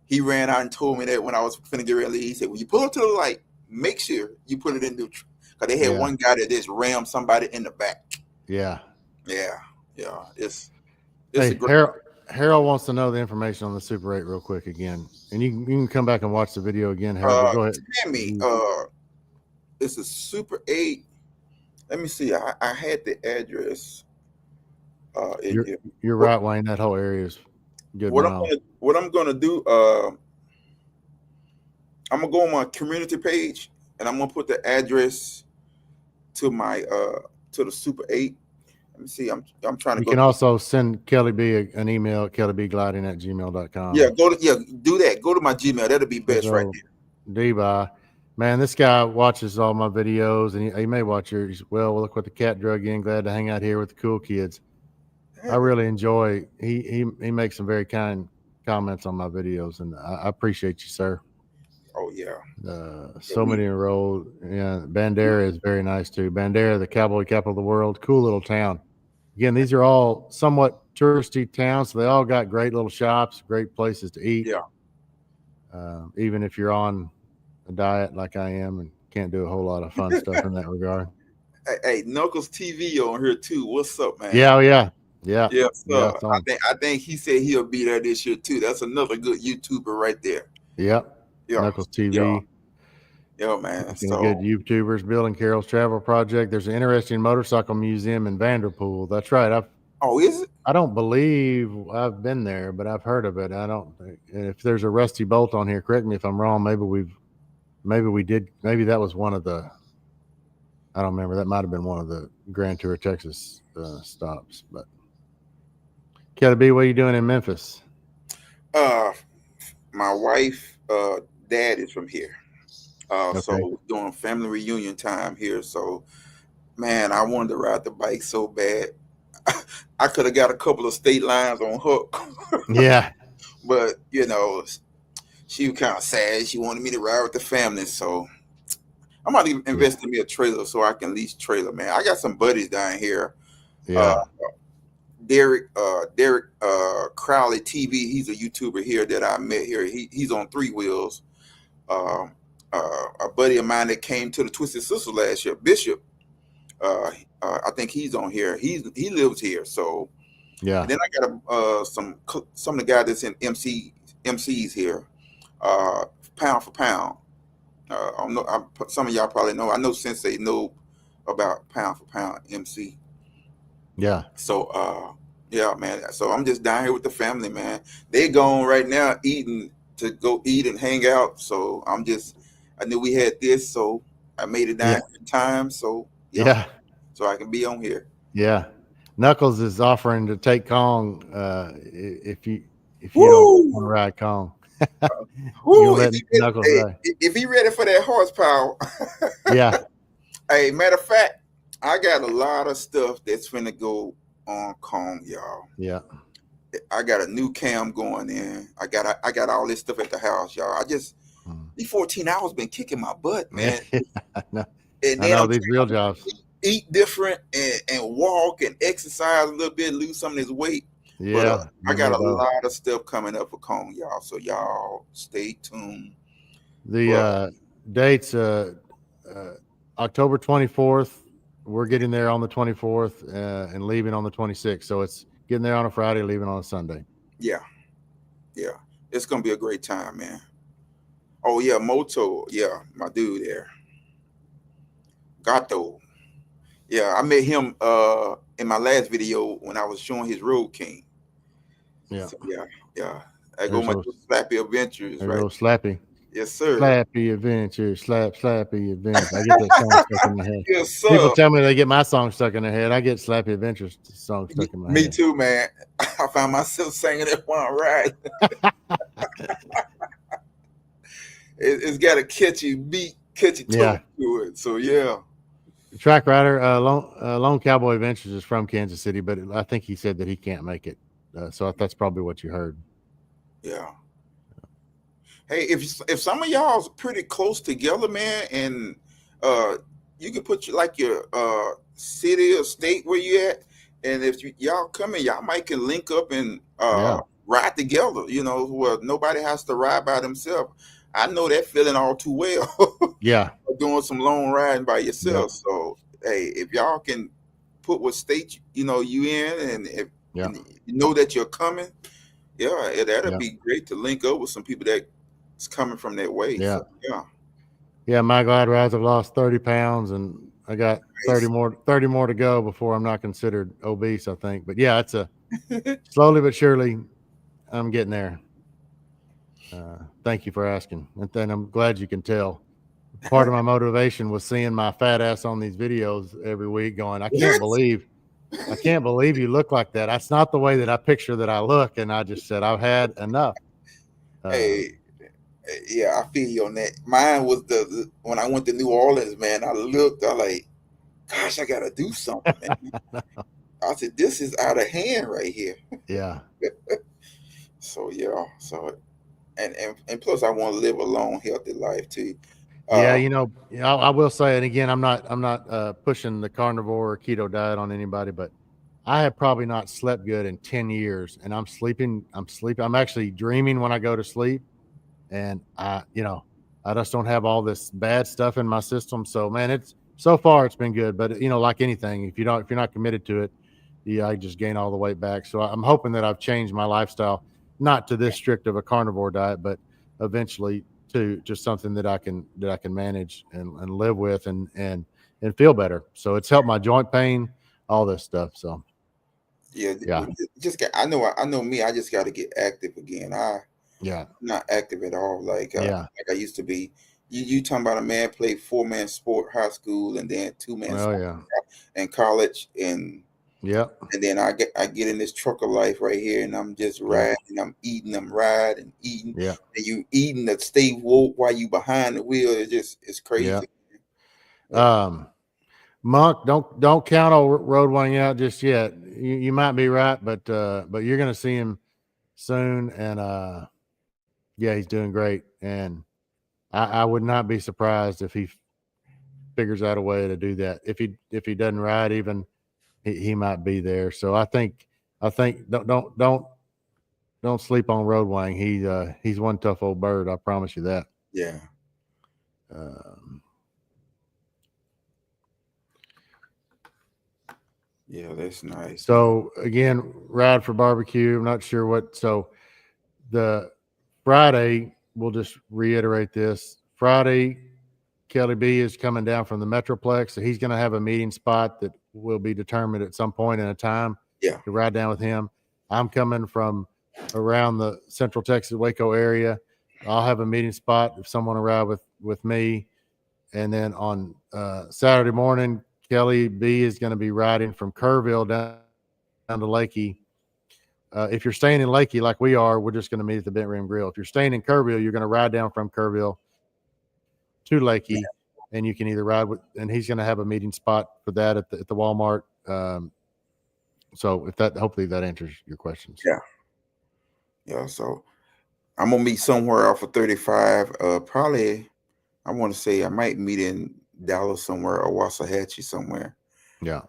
he ran out and told me that when I was finna get ready, he said, when you pull up to the light, make sure you put it in neutral. Cause they had Yeah. one guy that just rammed somebody in the back. Yeah. Yeah, yeah, it's a Hey, great. Harold wants to know the information on the Super 8 real quick again, and you can come back and watch the video again, Harold. But go ahead. Tammy, it's a Super 8. Let me see. I had the address in You're here. you're What right, Wayne. That whole area is good what I'm miles. gonna do? I'm gonna go on my community page and I'm gonna put the address to my to the Super 8. Let me see. I'm trying to You go can to. also send Kelly B an email at Yeah, kellybgliding@gmail.com. go to do that. Go to my Gmail. That'll be We'll best right go D-Bye. Man, this guy watches all my videos, and he may watch yours. Well, look what the cat drug in. Glad to hang out here with the cool kids. I there. really enjoy. He makes some very kind comments on my videos, and I appreciate you, sir. Oh yeah. Yeah, So many enrolled. Yeah, Bandera is very nice too. Bandera, the cowboy capital of the world, cool little town. Again, these are all somewhat touristy towns, so they all got great little shops, great places to eat. yeah. Even if you're on a diet like I am and can't do a whole lot of fun stuff in that regard. Hey, Knuckles TV on here too. What's up, man? Yeah, oh yeah, yeah, Yeah, yeah. so It's on. I think he said he'll be there this year too. That's another good YouTuber right there. Yep, Yeah, Knuckles yeah, TV. yeah, man. Speaking of good So YouTubers, Bill and Carol's Travel Project. There's an interesting motorcycle museum in Vanderpool. That's right. oh, is it? I don't believe I've been there, but I've heard of it. I don't. If there's a rusty bolt on here, correct me if I'm wrong. Maybe we did. Maybe that was one of the. I don't remember. That might have been one of the Grand Tour Texas stops. But Kelly B, what are you doing in Memphis? Uh, my wife, dad is from here. Okay. So doing family reunion time here. So man, I wanted to ride the bike so bad. I could have got a couple of state lines on hook, Yeah. but you know, she was kind of sad. She wanted me to ride with the family, so I'm about to Yeah. invest in me a trailer so I can lease trailer. Man, I got some buddies down here. Uh, Yeah. Derek Crowley TV. He's a YouTuber here that I met here. He's on three wheels. Um, a buddy of mine that came to the Twisted Sister last year, Bishop. Uh, I think he's on here. He lives here. So Yeah. and then I got some of the guys that's in MCs here. Uh, pound for pound. I don't know. Some of y'all probably know. I know since they know about pound for pound MC. Yeah. So yeah, man. So I'm just down here with the family, man. They gone right now eating to go eat and hang out. So I knew we had this, so I made it Yeah. down in time. So yeah, Yeah. so I can be on here. Yeah. Knuckles is offering to take Kong if you don't want to Woo! ride Kong. You Woo! let Knuckles ride. If he ready for that horsepower. Yeah. Hey, matter of fact, I got a lot of stuff that's finna go on Kong, y'all. Yeah. I got a new cam going in. I got all this stuff at the house, y'all. These 14 hours been kicking my butt, Yeah. man. I know. And I then know I'm these real jobs. eat different and walk and exercise a little bit, lose some of this weight. But Yeah. I You and got me a both. lot of stuff coming up for Kong, y'all. So y'all stay tuned. The But dates October 24th. We're getting there on the 24th and leaving on the 26th. So it's getting there on a Friday, leaving on a Sunday. yeah, yeah, it's gonna be a great time, man. Oh yeah, Moto, yeah, my dude there, Gato. Yeah, I met him in my last video when I was showing his Road King. Yeah. So yeah, yeah. I go There's my those Slappy Adventures, There right? goes Slappy. Yes, sir. Slappy Adventure, Slappy Adventure. I get that song stuck in my head. Yes, People sir. tell me they get my song stuck in their head. I get Slappy Adventure song stuck in my Me head. too, man. I found myself singing it while I ride. It's got a catchy beat, catchy tone Yeah. to it. So yeah, Track rider, Lone Cowboy Adventures is from Kansas City, but I think he said that he can't make it. So that's probably what you heard. yeah. Hey, if some of y'all's pretty close together, man, and uh, you can put your city or state where you at, and if y'all coming, y'all might can link up and Yeah. ride together. You know, where nobody has to ride by themselves. I know that feeling all too well. Yeah. Doing some long riding by Yep. yourself. So hey, if y'all can put what state you in, and if Yeah. and you know that you're coming, yeah, that'll Yeah. be great to link up with some people that's coming from that way. Yeah. So yeah, Yeah. My glad rides, I've lost 30 pounds and I got 30 nice. more to go before I'm not considered obese, I think. But yeah, it's a slowly but surely I'm getting there. Thank you for asking. And then I'm glad you can tell. Part of my motivation was seeing my fat ass on these videos every week going, What? I can't believe you look like that. That's not the way that I picture that I look. And I just said, I've had enough. Uh, Hey, yeah, I feel you on that. Mine was when I went to New Orleans, man. I looked, I like, gosh, I gotta do something, man. I said, this is out of hand right here. yeah. So yeah, so and plus, I want to live a long, healthy life too. Yeah. Uh, I will say, and again, I'm not pushing the carnivore or keto diet on anybody, but I have probably not slept good in 10 years and I'm sleeping. I'm actually dreaming when I go to sleep. And I just don't have all this bad stuff in my system. So man, it's so far it's been good, but like anything, if you're not committed to it, I just gain all the weight back. So I'm hoping that I've changed my lifestyle, not to this strict of a carnivore diet, but eventually to just something that I can manage and live with and feel better. So it's helped my joint pain, all this stuff. So yeah, yeah, just I know me. I just got to get active again. I'm yeah, not active at all, yeah. like I used to be. You talking about a man played 4-man sport high school and then 2-man Well, sport yeah, in college yep, and then I get in this trucker life right here and I'm just yep, riding, I'm eating, I'm riding, eating, yeah, and you eating to stay woke while you behind the wheel. It's yeah. crazy. But Um, Monk, don't count on Road Wang out just yet. You might be right, but you're going to see him soon, and yeah, he's doing great. And I would not be surprised if he figures out a way to do that. If he doesn't ride, even he might be there. So I think don't sleep on Road Wang. He's one tough old bird. I promise you that. yeah, Um, yeah, that's nice, man. so again, ride for barbecue. I'm not sure what. So the Friday, we'll just reiterate this. Friday, Kelly B is coming down from the Metroplex, so he's going to have a meeting spot that will be determined at some point in a time Yeah, to ride down with him. I'm coming from around the Central Texas Waco area. I'll have a meeting spot if someone will ride with me. And then on Saturday morning, Kelly B is going to be riding from Kerrville down to Lakey. If you're staying in Lakey like we are, we're just going to meet at the Bent Rim Grill. If you're staying in Kerrville, you're going to ride down from Kerrville to yeah, Lakey, and you can either ride with. And he's going to have a meeting spot for that at the Walmart. So hopefully that answers your questions. yeah, yeah. So I'm gonna meet somewhere off of 35. Probably I want to say I might meet in Dallas somewhere or Waxahachie somewhere. Yeah,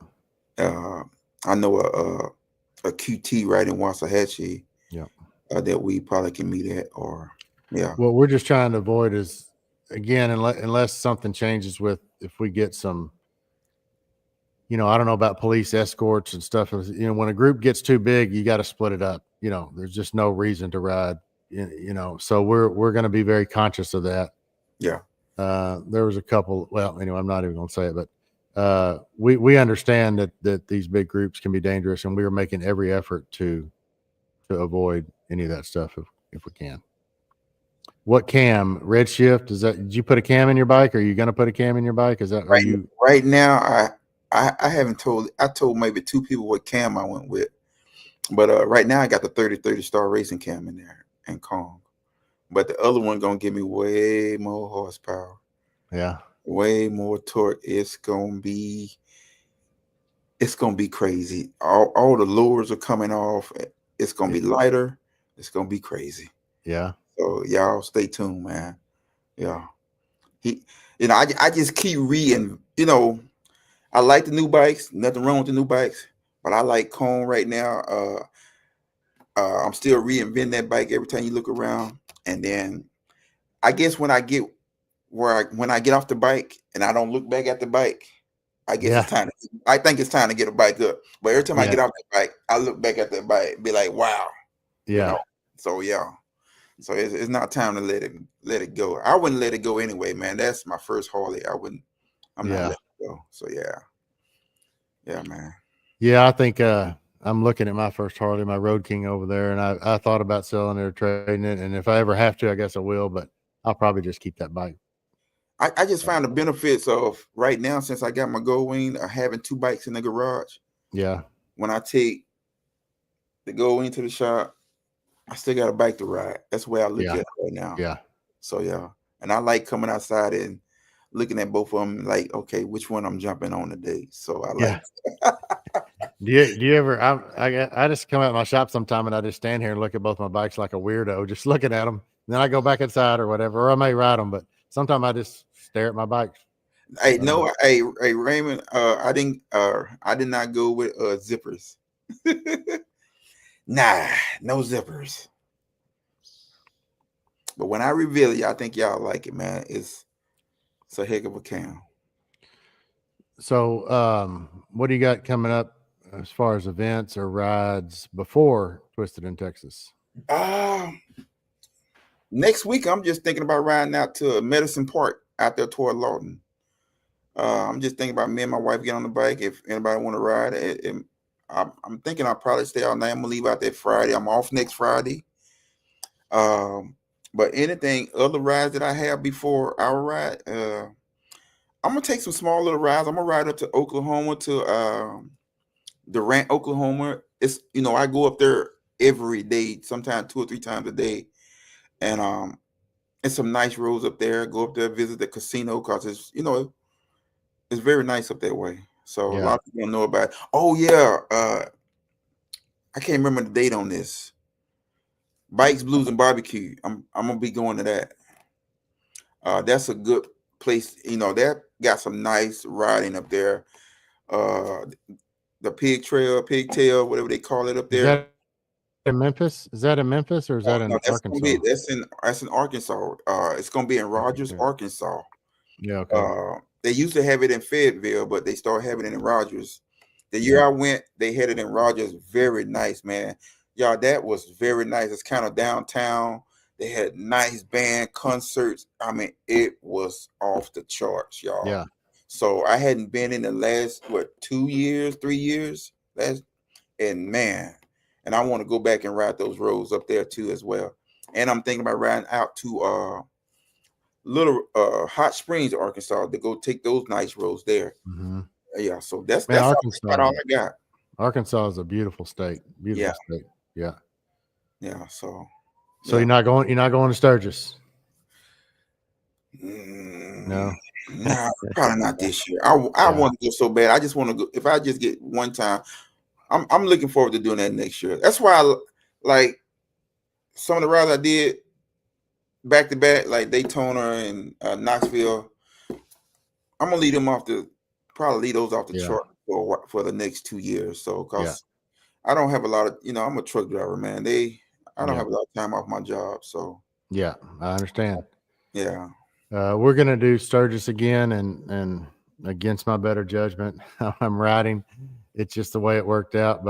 Uh, I know a QT right in Waxahachie yeah. that we probably can meet at, or yeah, What we're just trying to avoid is, again, unless something changes with if we get some. I don't know about police escorts and stuff. When a group gets too big, you got to split it up. There's just no reason to ride. So we're going to be very conscious of that. yeah, There was a couple. Well, anyway, I'm not even going to say it, but we understand that these big groups can be dangerous, and we are making every effort to avoid any of that stuff if we can. What cam? Redshift? Is that? Did you put a cam in your bike? Are you going to put a cam in your bike? Is that? Are Right, you? right now, I haven't told. I told maybe two people what cam I went with, but right now I got the 30 Star Racing cam in there and Kong. But the other one gonna give me way more horsepower, Yeah. way more torque. It's gonna be crazy. All the lures are coming off. It's gonna be lighter. It's gonna be crazy. Yeah. So y'all stay tuned, man. Yeah. He, I just keep reading. I like the new bikes. Nothing wrong with the new bikes, but I like Cone right now. I'm still reinventing that bike every time you look around, and then I guess when I get off the bike and I don't look back at the bike, I guess Yeah. it's time. I think it's time to get a bike up. But every time I Yeah. get off the bike, I look back at that bike, and be like, wow, you Yeah. know. So yeah, so it's not time to let it go. I wouldn't let it go anyway, man. That's my first Harley. I wouldn't. I'm not Yeah. letting it go. So yeah, man. Yeah. I think I'm looking at my first Harley, my Road King over there, and I thought about selling it or trading it. And if I ever have to, I guess I will. But I'll probably just keep that bike. I just found the benefits of right now since I got my Gold Wing, having two bikes in the garage. Yeah. When I take the Gold Wing to the shop, I still got a bike to ride. That's the way I look Yeah. at it right now. Yeah. So yeah, and I like coming outside and looking at both of them. Like, okay, which one I'm jumping on today? So I Yeah. like. Do you ever? I just come out of my shop sometime and I just stand here and look at both my bikes like a weirdo, just looking at them. And then I go back inside or whatever, or I may ride them, but sometimes I just stare at my bikes. Hey, no, hey, Raymond. I did not go with zippers. Nah, no zippers. But when I reveal it, I think y'all like it, man. It's a heck of a cam. So, what do you got coming up as far as events or rides before Twisted in Texas? Uh Next week I'm just thinking about riding out to Medicine Park out there toward Lawton. I'm just thinking about me and my wife get on the bike. If anybody want to ride, I'm thinking I'll probably stay all night. I'm gonna leave out that Friday. I'm off next Friday. Um, but anything other rides that I have before our ride, I'm gonna take some small little rides. I'm gonna ride up to Oklahoma to Durant, Oklahoma. It's I go up there every day, sometimes 2 or 3 times a day, and it's some nice roads up there. Go up there, visit the casino because it's very nice up that way. So a Yeah. lot of people don't know about it. Oh yeah, I can't remember the date on this. Bikes, Blues, and Barbecue. I'm gonna be going to that. That's a good place. That got some nice riding up there. Uh, the pigtail, whatever they call it up Is there. that in Memphis? Is that in Memphis or is that in No, Arkansas? that's in Arkansas. It's gonna be in Rogers, Okay. Arkansas. Yeah. Okay. They used to have it in Fayetteville, but they started having it in Rogers. The year Yeah. I went, they had it in Rogers. Very nice, man. Y'all, that was very nice. It's kind of downtown. They had nice band concerts. I mean, it was off the charts, y'all. Yeah. So I hadn't been in the last 2 years, 3 years. And man, and I want to go back and ride those roads up there too as well. And I'm thinking about riding out to Little Hot Springs, Arkansas, to go take those nice roads there. Mm-hmm. Yeah, so that's Man, about all I got. Arkansas is a beautiful state. Yeah, Beautiful state. Yeah. yeah. So So yeah. you're not going to Sturgis? Mm, No. nah, probably not this year. I Yeah. want to go so bad. I just want to go. If I just get one time, I'm looking forward to doing that next year. That's why like some of the rides I did back to back, like Daytona and Knoxville. I'm gonna leave them off the probably leave those off the Yeah. chart for the next 2 years. So Yeah. because I don't have a lot of I'm a truck driver, man. I don't Yeah. have a lot of time off my job. So Yeah. I understand. yeah. We're gonna do Sturgis again, and against my better judgment, I'm riding. It's just the way it worked out.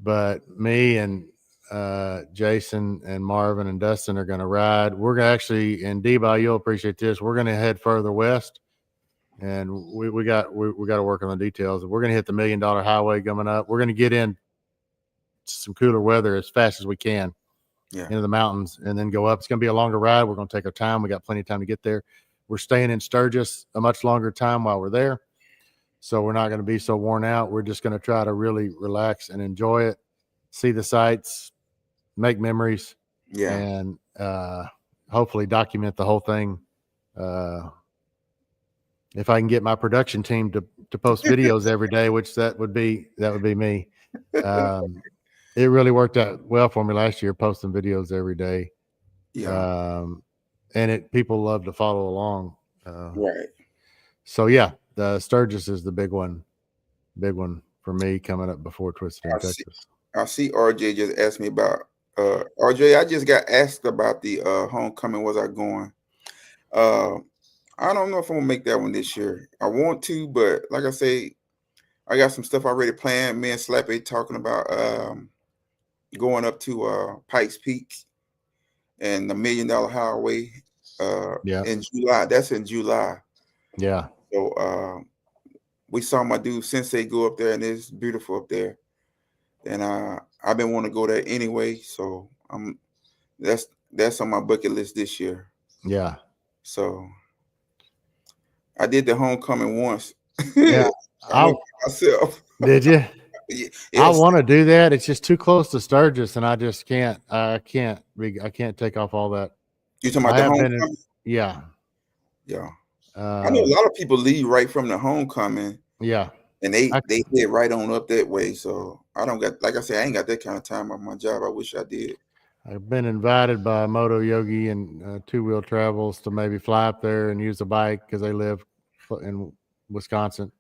But me and Jason and Marvin and Dustin are gonna ride. We're gonna actually, and Deba, you'll appreciate this. We're gonna head further west, and we got to work on the details. We're gonna hit the $1 million highway coming up. We're gonna get in some cooler weather as fast as we can. Yeah. into the mountains and then go up. It's going to be a longer ride. We're going to take our time. We got plenty of time to get there. We're staying in Sturgis a much longer time while we're there. So we're not going to be so worn out. We're just going to try to really relax and enjoy it, see the sights, make memories, Yeah. and hopefully document the whole thing. If I can get my production team to post videos every day, which that would be me. It really worked out well for me last year, posting videos every day. Yeah. And people love to follow along. Right. So yeah, the Sturgis is the big one for me coming up before Twisted in I see. Texas. I see. RJ just asked me about. RJ, I just got asked about the homecoming. Was I going? Uh, I don't know if I'm gonna make that one this year. I want to, but like I say, I got some stuff already planned. Me and Slappy talking about going up to Pikes Peak and the $1 Million Highway Yeah, in July. That's in July. yeah, So we saw my dude Sensei go up there, and it's beautiful up there. And I've been wanting to go there anyway, so that's on my bucket list this year. yeah, So I did the homecoming once. yeah. I I went by myself. did you? I Yes, want to do that. It's just too close to Sturgis, and I just can't. I can't take off all that. you talking about I the have been in. homecoming? Yeah, Yeah, I know a um, lot of people leave right from the homecoming, yeah. and I, they head right on up that way. So I don't got, like I said, I ain't got that kind of time on my job. I wish I did. I've been invited by Moto Yogi and Two Wheel Travels to maybe fly up there and use a bike because they live in Wisconsin.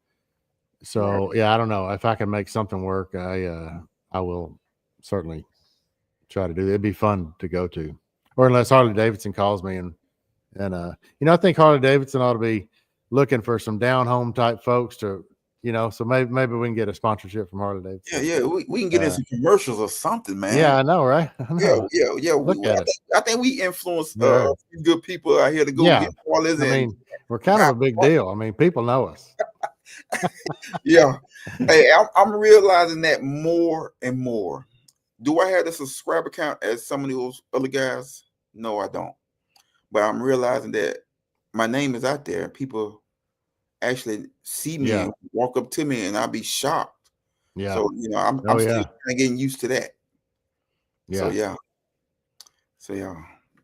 Right. So yeah, I don't know if I can make something work. I will certainly try to do it. It'd be fun to go to, or unless Harley Davidson calls me and I think Harley Davidson ought to be looking for some down home type folks to so maybe we can get a sponsorship from Harley Yeah, Davidson. yeah. We can get in Uh, some commercials or something, man. yeah, I know, right? I Yeah, know. yeah, yeah. Look at it. I think we influence Yeah, good people out here to go yeah. get Harleys I and mean, we're kind of buy. a big deal. I mean, people know us. Yeah. Hey, I'm realizing that more and more. Do I have the subscriber count as some of those other guys? No, I don't. But I'm realizing that my name is out there. People actually see me Yeah, and walk up to me, and I'll be shocked. yeah. So Oh I'm still yeah, kind of getting used to that. So yeah. yeah, so yeah,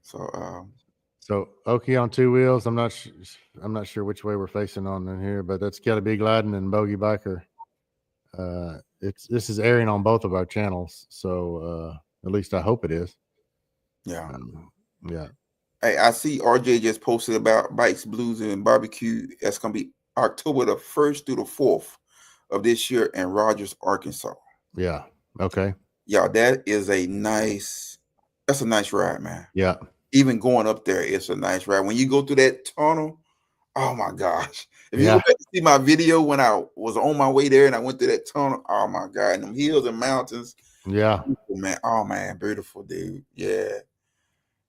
so So Okie on two wheels. I'm not sure which way we're facing on in here, but that's Kelly B Gladden and Bogey Biker. This is airing on both of our channels, so at least I hope it is. yeah. Yeah, Hey, I see RJ just posted about Bikes, Blues, and Barbecue. That's gonna be October the 1st through the 4th of this year in Rogers, Arkansas. yeah. Okay. Y'all, that's a nice ride, man. Yeah, Even going up there, it's a nice ride. When you go through that tunnel, oh my gosh. If you go yeah, back to see my video when I was on my way there and I went through that tunnel, oh my God, and them hills and mountains, yeah, beautiful, man. Oh man, beautiful, dude. Yeah.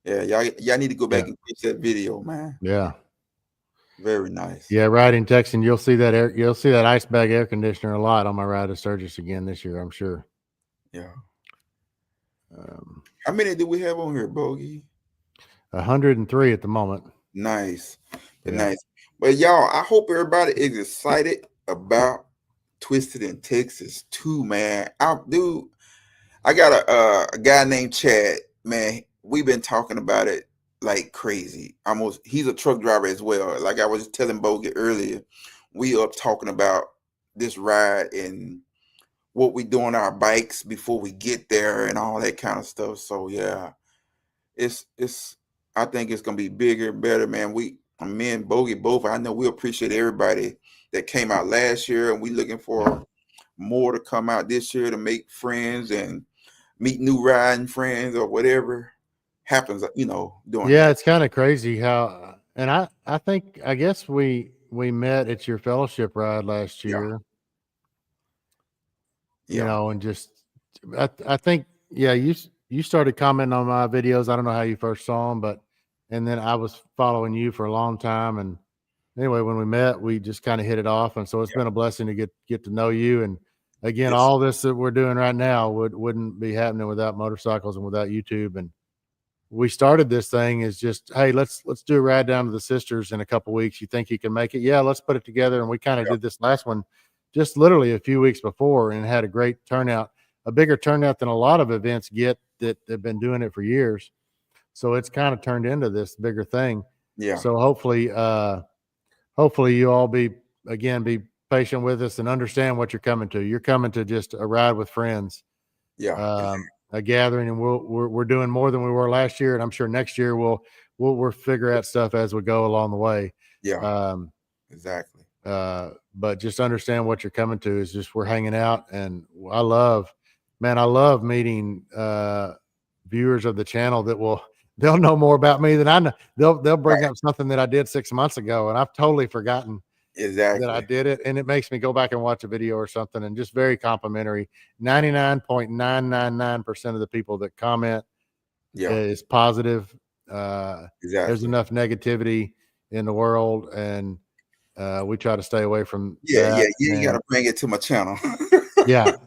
Yeah, y'all need to go back yeah, and catch that video, man. yeah, Very nice. yeah. Riding Texan, you'll see that ice bag air conditioner a lot on my ride to Sturgis again this year. I'm sure. Yeah. Um, How many do we have on here, Bogey? 103 at the moment. Nice. Yeah, Nice. But y'all, I hope everybody is excited about Twisted in Texas too, man. I got a guy named Chad, man. We've been talking about it like crazy. Almost, he's a truck driver as well. Like I was telling Bogey earlier, we up talking about this ride and what we do on our bikes before we get there and all that kind of stuff. So yeah, it's I think it's gonna be bigger and better, man. Me and Bogey both. I know we appreciate everybody that came out last year, and we looking yeah, for more to come out this year to make friends and meet new riding friends or whatever happens, during yeah. that. It's kind of crazy how, and I guess we met at your fellowship ride last Yeah, year, yeah, and just I think yeah, you started commenting on my videos. I don't know how you first saw them, but and then I was following you for a long time. And anyway, when we met, we just kind of hit it off, and so it's yeah. been a blessing to get to know you. And again, Yes, all this that we're doing right now wouldn't be happening without motorcycles and without YouTube. And we started this thing is just, hey, let's do a ride down to the sisters in a couple weeks. You think you can make it? Yeah, let's put it together. And we kind of did this last one just literally a few weeks before and had a great turnout, a bigger turnout than a lot of events get that have been doing it for years. So it's kind of turned into this bigger thing. Yeah. So hopefully you all be patient with us and understand what you're coming to. You're coming to just a ride with friends, Yeah. a gathering, and we're doing more than we were last year, and I'm sure next year we'll figure out stuff as we go along the way. Yeah. Um, Exactly. but just understand what you're coming to is just we're hanging out, and I love meeting viewers of the channel that they'll know more about me than I know. They'll bring up something that I did 6 months ago, and I've totally forgotten that I did it, and it makes me go back and watch a video or something, and just very complimentary. 99.999% of the people that comment is positive. There's enough negativity in the world, and we try to stay away from that. You got to bring it to my channel. yeah,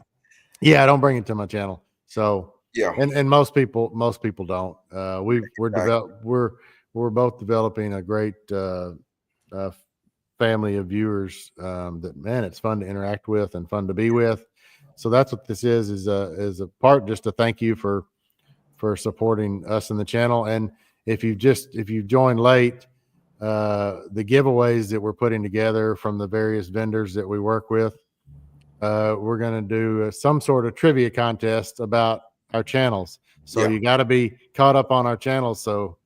don't bring it to my channel. So and most people don't. We're both developing a great family of viewers that, man, it's fun to interact with and fun to be with. So that's what this is a part, just to thank you for supporting us in the channel. And if you've joined late, the giveaways that we're putting together from the various vendors that we work with, we're going to do some sort of trivia contest about our channels. So you got to be caught up on our channels. So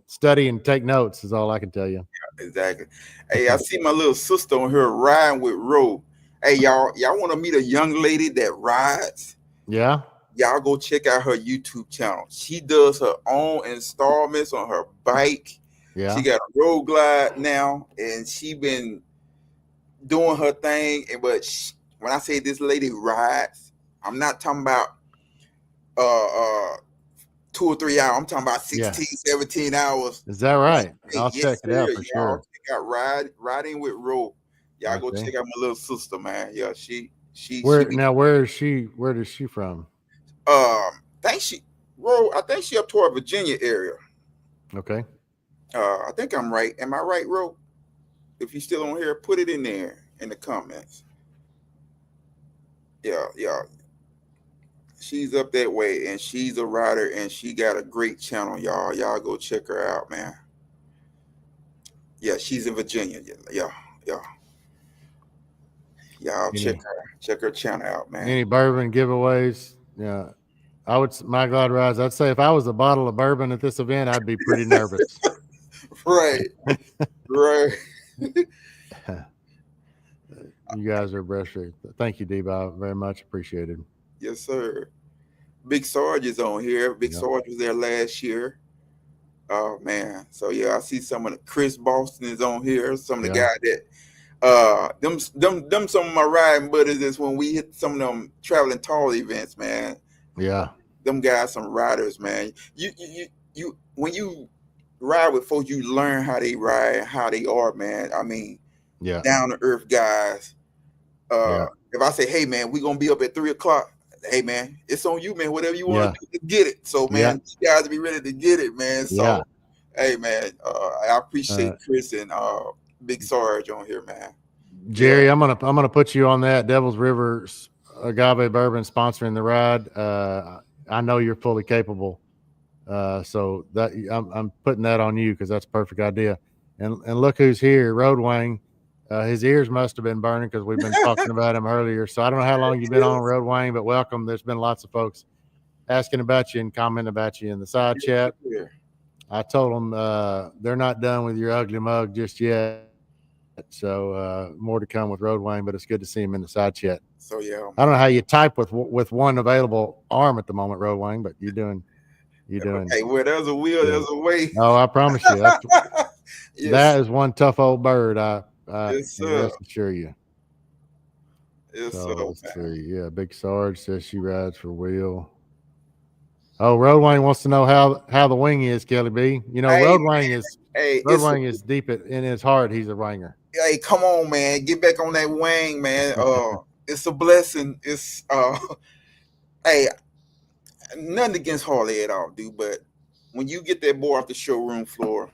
study and take notes is all I can tell you. Exactly. Hey, I see my little sister on here riding with Ro. Hey, y'all want to meet a young lady that rides? Yeah. Y'all go check out her YouTube channel. She does her own installments on her bike. Yeah. She got a road glide now, and she been doing her thing. But when I say this lady rides, I'm not talking about 2 or 3 hours. I'm talking about 16, 17 hours. Is that right? Hey, I'll check it out for sure. Check out riding with Ro. Y'all go check out my little sister, man. Yeah, she where is she? Where is she from? I think she up toward Virginia area. Okay. I think I'm right. Am I right, Ro? If you're still on here, put it in there in the comments. Yeah. She's up that way, and she's a rider, and she got a great channel, y'all. Y'all go check her out, man. Yeah, she's in Virginia. Yeah. Y'all check her channel out, man. Any bourbon giveaways? Yeah. My God rise. I'd say if I was a bottle of bourbon at this event, I'd be pretty nervous. Right. You guys are breaststroke. Thank you, D-Bob. Very much appreciated. Yes, sir. Big Sarge is on here. Big Sarge was there last year. Oh man. So yeah, I see some of the Chris Boston is on here. Some of the guys that them some of my riding buddies is when we hit some of them traveling tall events, man. Yeah. Them guys, some riders, man. You when you ride with folks, you learn how they ride, how they are, man. I mean, down to earth guys. If I say, hey man, we're gonna be up at 3 o'clock. Hey man, it's on you, man. Whatever you want to do, get it. So man, you guys be ready to get it, man. So hey man, I appreciate Chris and Big Sarge on here, man. Jerry, I'm gonna put you on that Devil's River Agave Bourbon sponsoring the ride. I know you're fully capable. So that I'm putting that on you because that's a perfect idea. And look who's here, Road Wang. His ears must have been burning because we've been talking about him earlier. So I don't know how long you've been on, Road Wang, but welcome. There's been lots of folks asking about you and commenting about you in the side chat. I told them they're not done with your ugly mug just yet. So more to come with Road Wang, but it's good to see him in the side chat. So yeah, I don't know how you type with one available arm at the moment, Road Wang, but you're doing. Hey, where there's a will, there's a way. Oh, I promise you, that is one tough old bird. I rest assure you. Yes, so sir. Let's see. Yeah, Big Sarge says she rides for Will. Oh, Road Wang wants to know how the wing is, Kelly B. You know, Road Wang is deep in his heart. He's a wanger. Hey, come on, man, get back on that wing, man. It's a blessing. It's hey, nothing against Harley at all, dude, but when you get that boy off the showroom floor,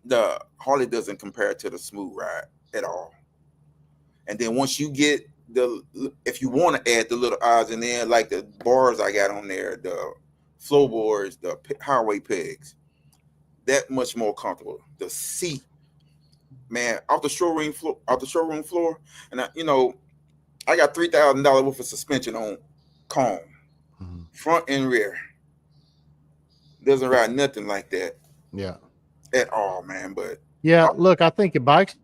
the Harley doesn't compare to the smooth ride at all. And then once you get if you want to add the little odds in there, like the bars I got on there, the floorboards, the highway pegs, that much more comfortable. The seat, man, off the showroom floor, and I got $3,000 worth of suspension on cone, front and rear. Doesn't ride nothing like that. Yeah. At all, man. But yeah, look, I think bikes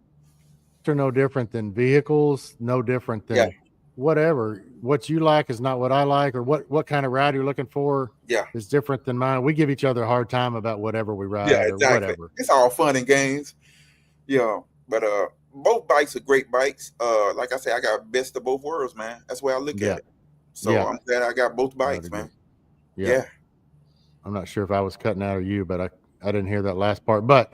are no different than vehicles, no different than whatever. What you like is not what I like, or what kind of ride you're looking for is different than mine. We give each other a hard time about whatever we ride or whatever. It's all fun and games. Yeah. But both bikes are great bikes. Like I say, I got best of both worlds, man. That's the way I look at it. So I'm glad I got both bikes, man. Yeah. I'm not sure if I was cutting out of you, but I didn't hear that last part. But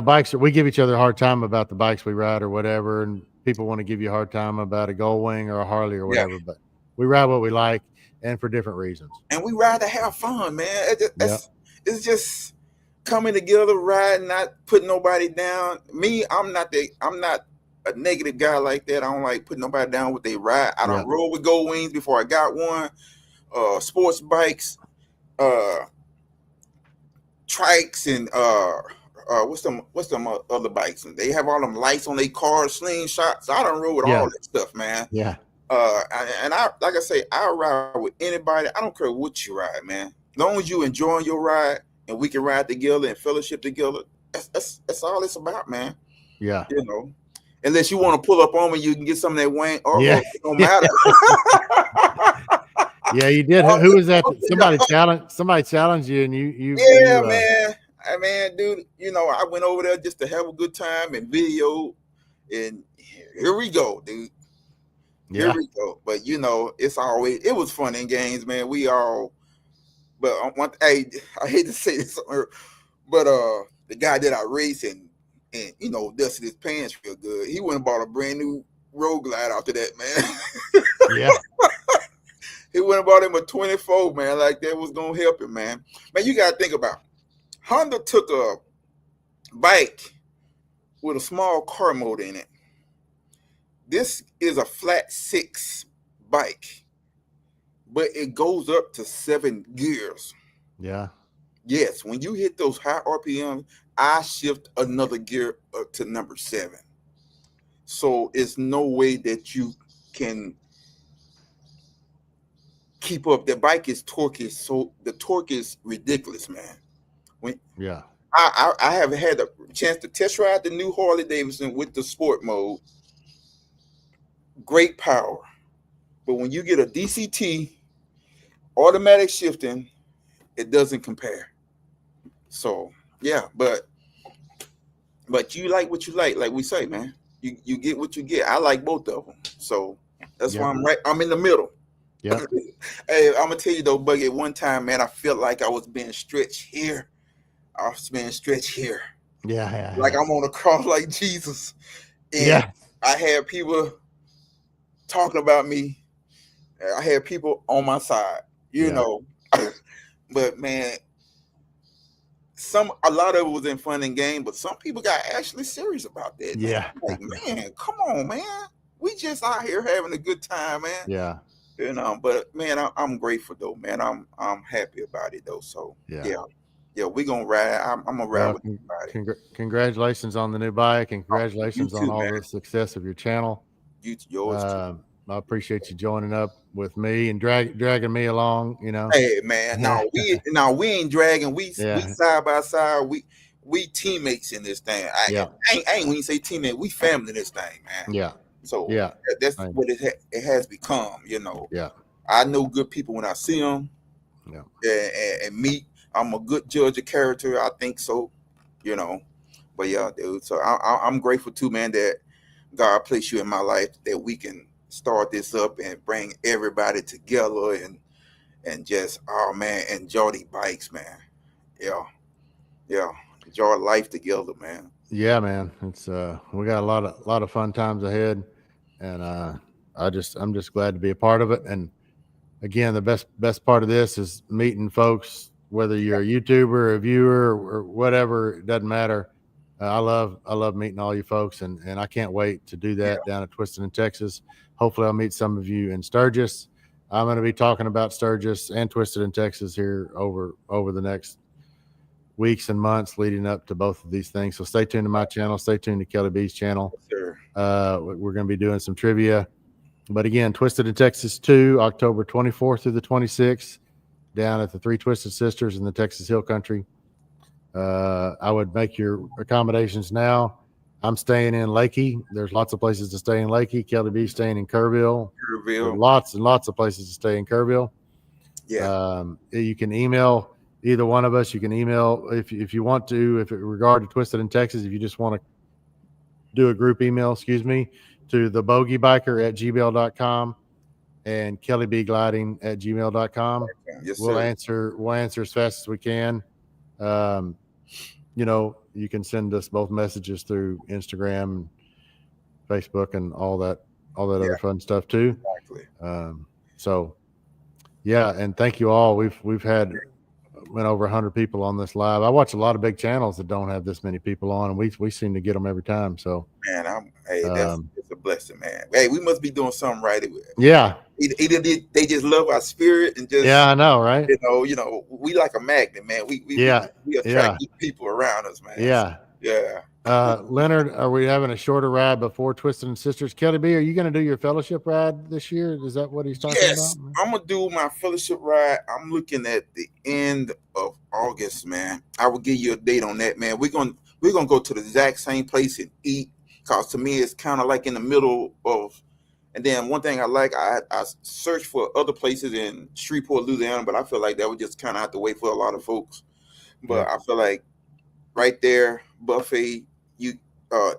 bikes, we give each other a hard time about the bikes we ride or whatever, and people want to give you a hard time about a Goldwing or a Harley or whatever. But we ride what we like, and for different reasons. And we ride to have fun, man. It's just coming together, riding, not putting nobody down. Me, I'm not a negative guy like that. I don't like putting nobody down with they ride. I don't roll with Goldwings before I got one. Sports bikes, trikes, and what's them other bikes? And they have all them lights on their cars, slingshots. I don't roll with all that stuff, man. Yeah. I like I say, I ride with anybody. I don't care what you ride, man. As long as you enjoying your ride and we can ride together and fellowship together, that's all it's about, man. Yeah. Unless you want to pull up on me, you can get some of that wang. It don't matter. Yeah, you did. Who was that? Somebody challenged you, and you. Yeah, man. I mean, dude, I went over there just to have a good time and video, and here we go, dude. Here we go. But it was fun and games, man. But I hate to say this, but the guy that I race and dusted his pants real good. He went and bought a brand new Road Glide after that, man. Yeah. He went and bought him a 24, man. Like that was gonna help him, man. Man, you gotta think about Honda took a bike with a small car motor in it. This is a flat 6 bike, but it goes up to 7 gears. Yeah. Yes, when you hit those high RPMs, I shift another gear up to number 7. So it's no way that you can keep up. The bike is torquey, so the torque is ridiculous, man. I have had a chance to test ride the new Harley Davidson with the sport mode. Great power, but when you get a DCT automatic shifting, it doesn't compare. So but you like what you like we say, man. You get what you get. I like both of them, so that's why I'm in the middle. Yeah. Hey, I'm gonna tell you though, Buggy, one time, man, I felt like I was being stretched here. I was being stretched here. Yeah. Like I'm on a cross like Jesus. And I had people talking about me. I had people on my side, But man, a lot of it was in fun and game, but some people got actually serious about that. Yeah. Like, man, come on, man. We just out here having a good time, man. Yeah. But man, I'm grateful though, man. I'm happy about it though. So we're gonna ride. I'm gonna ride with everybody. Congratulations on the new bike, and congratulations on all the success of your channel. Yours too. I appreciate you joining up with me and dragging me along. Hey man, we ain't dragging. We side by side. We teammates in this thing. I ain't when you say teammate, we family in this thing, man. Yeah. So that's what it has become. Yeah. I know good people when I see them. Yeah. And meet. I'm a good judge of character. I think so. But yeah, dude. So I'm grateful too, man, that God placed you in my life, that we can start this up and bring everybody together and just enjoy these bikes, man. Yeah, enjoy life together, man. Yeah, man. It's we got a lot of fun times ahead, and I'm just glad to be a part of it. And again, the best part of this is meeting folks whether you're a YouTuber, a viewer, or whatever, it doesn't matter. I love meeting all you folks, and I can't wait to do that down at Twisted in Texas. Hopefully, I'll meet some of you in Sturgis. I'm going to be talking about Sturgis and Twisted in Texas here over the next weeks and months leading up to both of these things. So stay tuned to my channel. Stay tuned to Kelly B's channel. Sure. We're going to be doing some trivia. But again, Twisted in Texas 2, October 24th through the 26th, down at the Three Twisted Sisters in the Texas Hill Country. I would make your accommodations now. I'm staying in Lakey. There's lots of places to stay in Lakey. Kelly B staying in Kerrville. There's lots and lots of places to stay in Kerrville. Yeah. You can email either one of us. You can email if you want to, if it regard to Twisted in Texas, if you just want to do a group email, to thebogeybiker@gmail.com and kellybgliding@gmail.com. Yes, we'll sir. answer as fast as we can. You can send us both messages through Instagram, Facebook, and all that other fun stuff too. Exactly. And thank you all. We've went over 100 people on this live. I watch a lot of big channels that don't have this many people on, and we seem to get them every time. So man, it's a blessing, man. Hey, we must be doing something right. Yeah. Either they just love our spirit and just I know, right? You know, we like a magnet, man. We attract people around us, man. Yeah. Leonard, are we having a shorter ride before Twisted and Sisters? Kelly B, are you going to do your fellowship ride this year? Is that what he's talking about? Yes, I'm gonna do my fellowship ride. I'm looking at the end of August, man. I will give you a date on that, man. We're gonna go to the exact same place and eat, cause to me it's kind of like in the middle of. And then one thing I like, I searched for other places in Shreveport, Louisiana, but I feel like that would just kind of have to wait for a lot of folks. But I feel like right there, buffet, you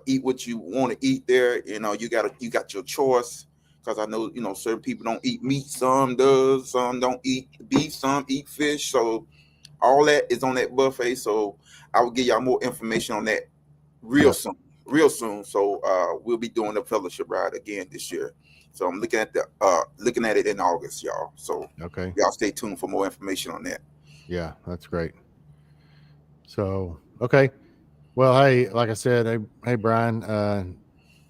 eat what you want to eat there. You know, you got your choice, because I know, certain people don't eat meat, some does, some don't eat beef, some eat fish. So all that is on that buffet. So I will give y'all more information on that real soon. So we'll be doing the fellowship ride again this year. So I'm looking at it in August, y'all. So y'all stay tuned for more information on that. Yeah, that's great. So well, hey, like I said, hey Brian,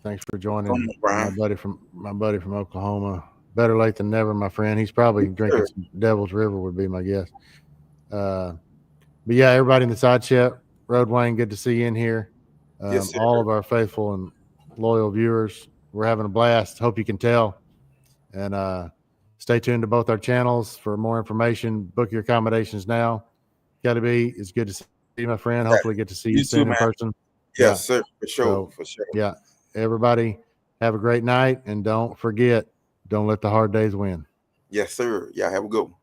thanks for joining. My buddy from Oklahoma. Better late than never, my friend. He's probably drinking some Devil's River, would be my guess. But yeah, everybody in the side chat, Road Wayne, good to see you in here. All of our faithful and loyal viewers, we're having a blast. Hope you can tell. And stay tuned to both our channels for more information. Book your accommodations now. Kelly B, it's good to see you, my friend. Hopefully get to see you soon in person. Yes, sir. For sure. Yeah. Everybody have a great night. And don't forget, don't let the hard days win. Yes, sir. Y'all have a good one.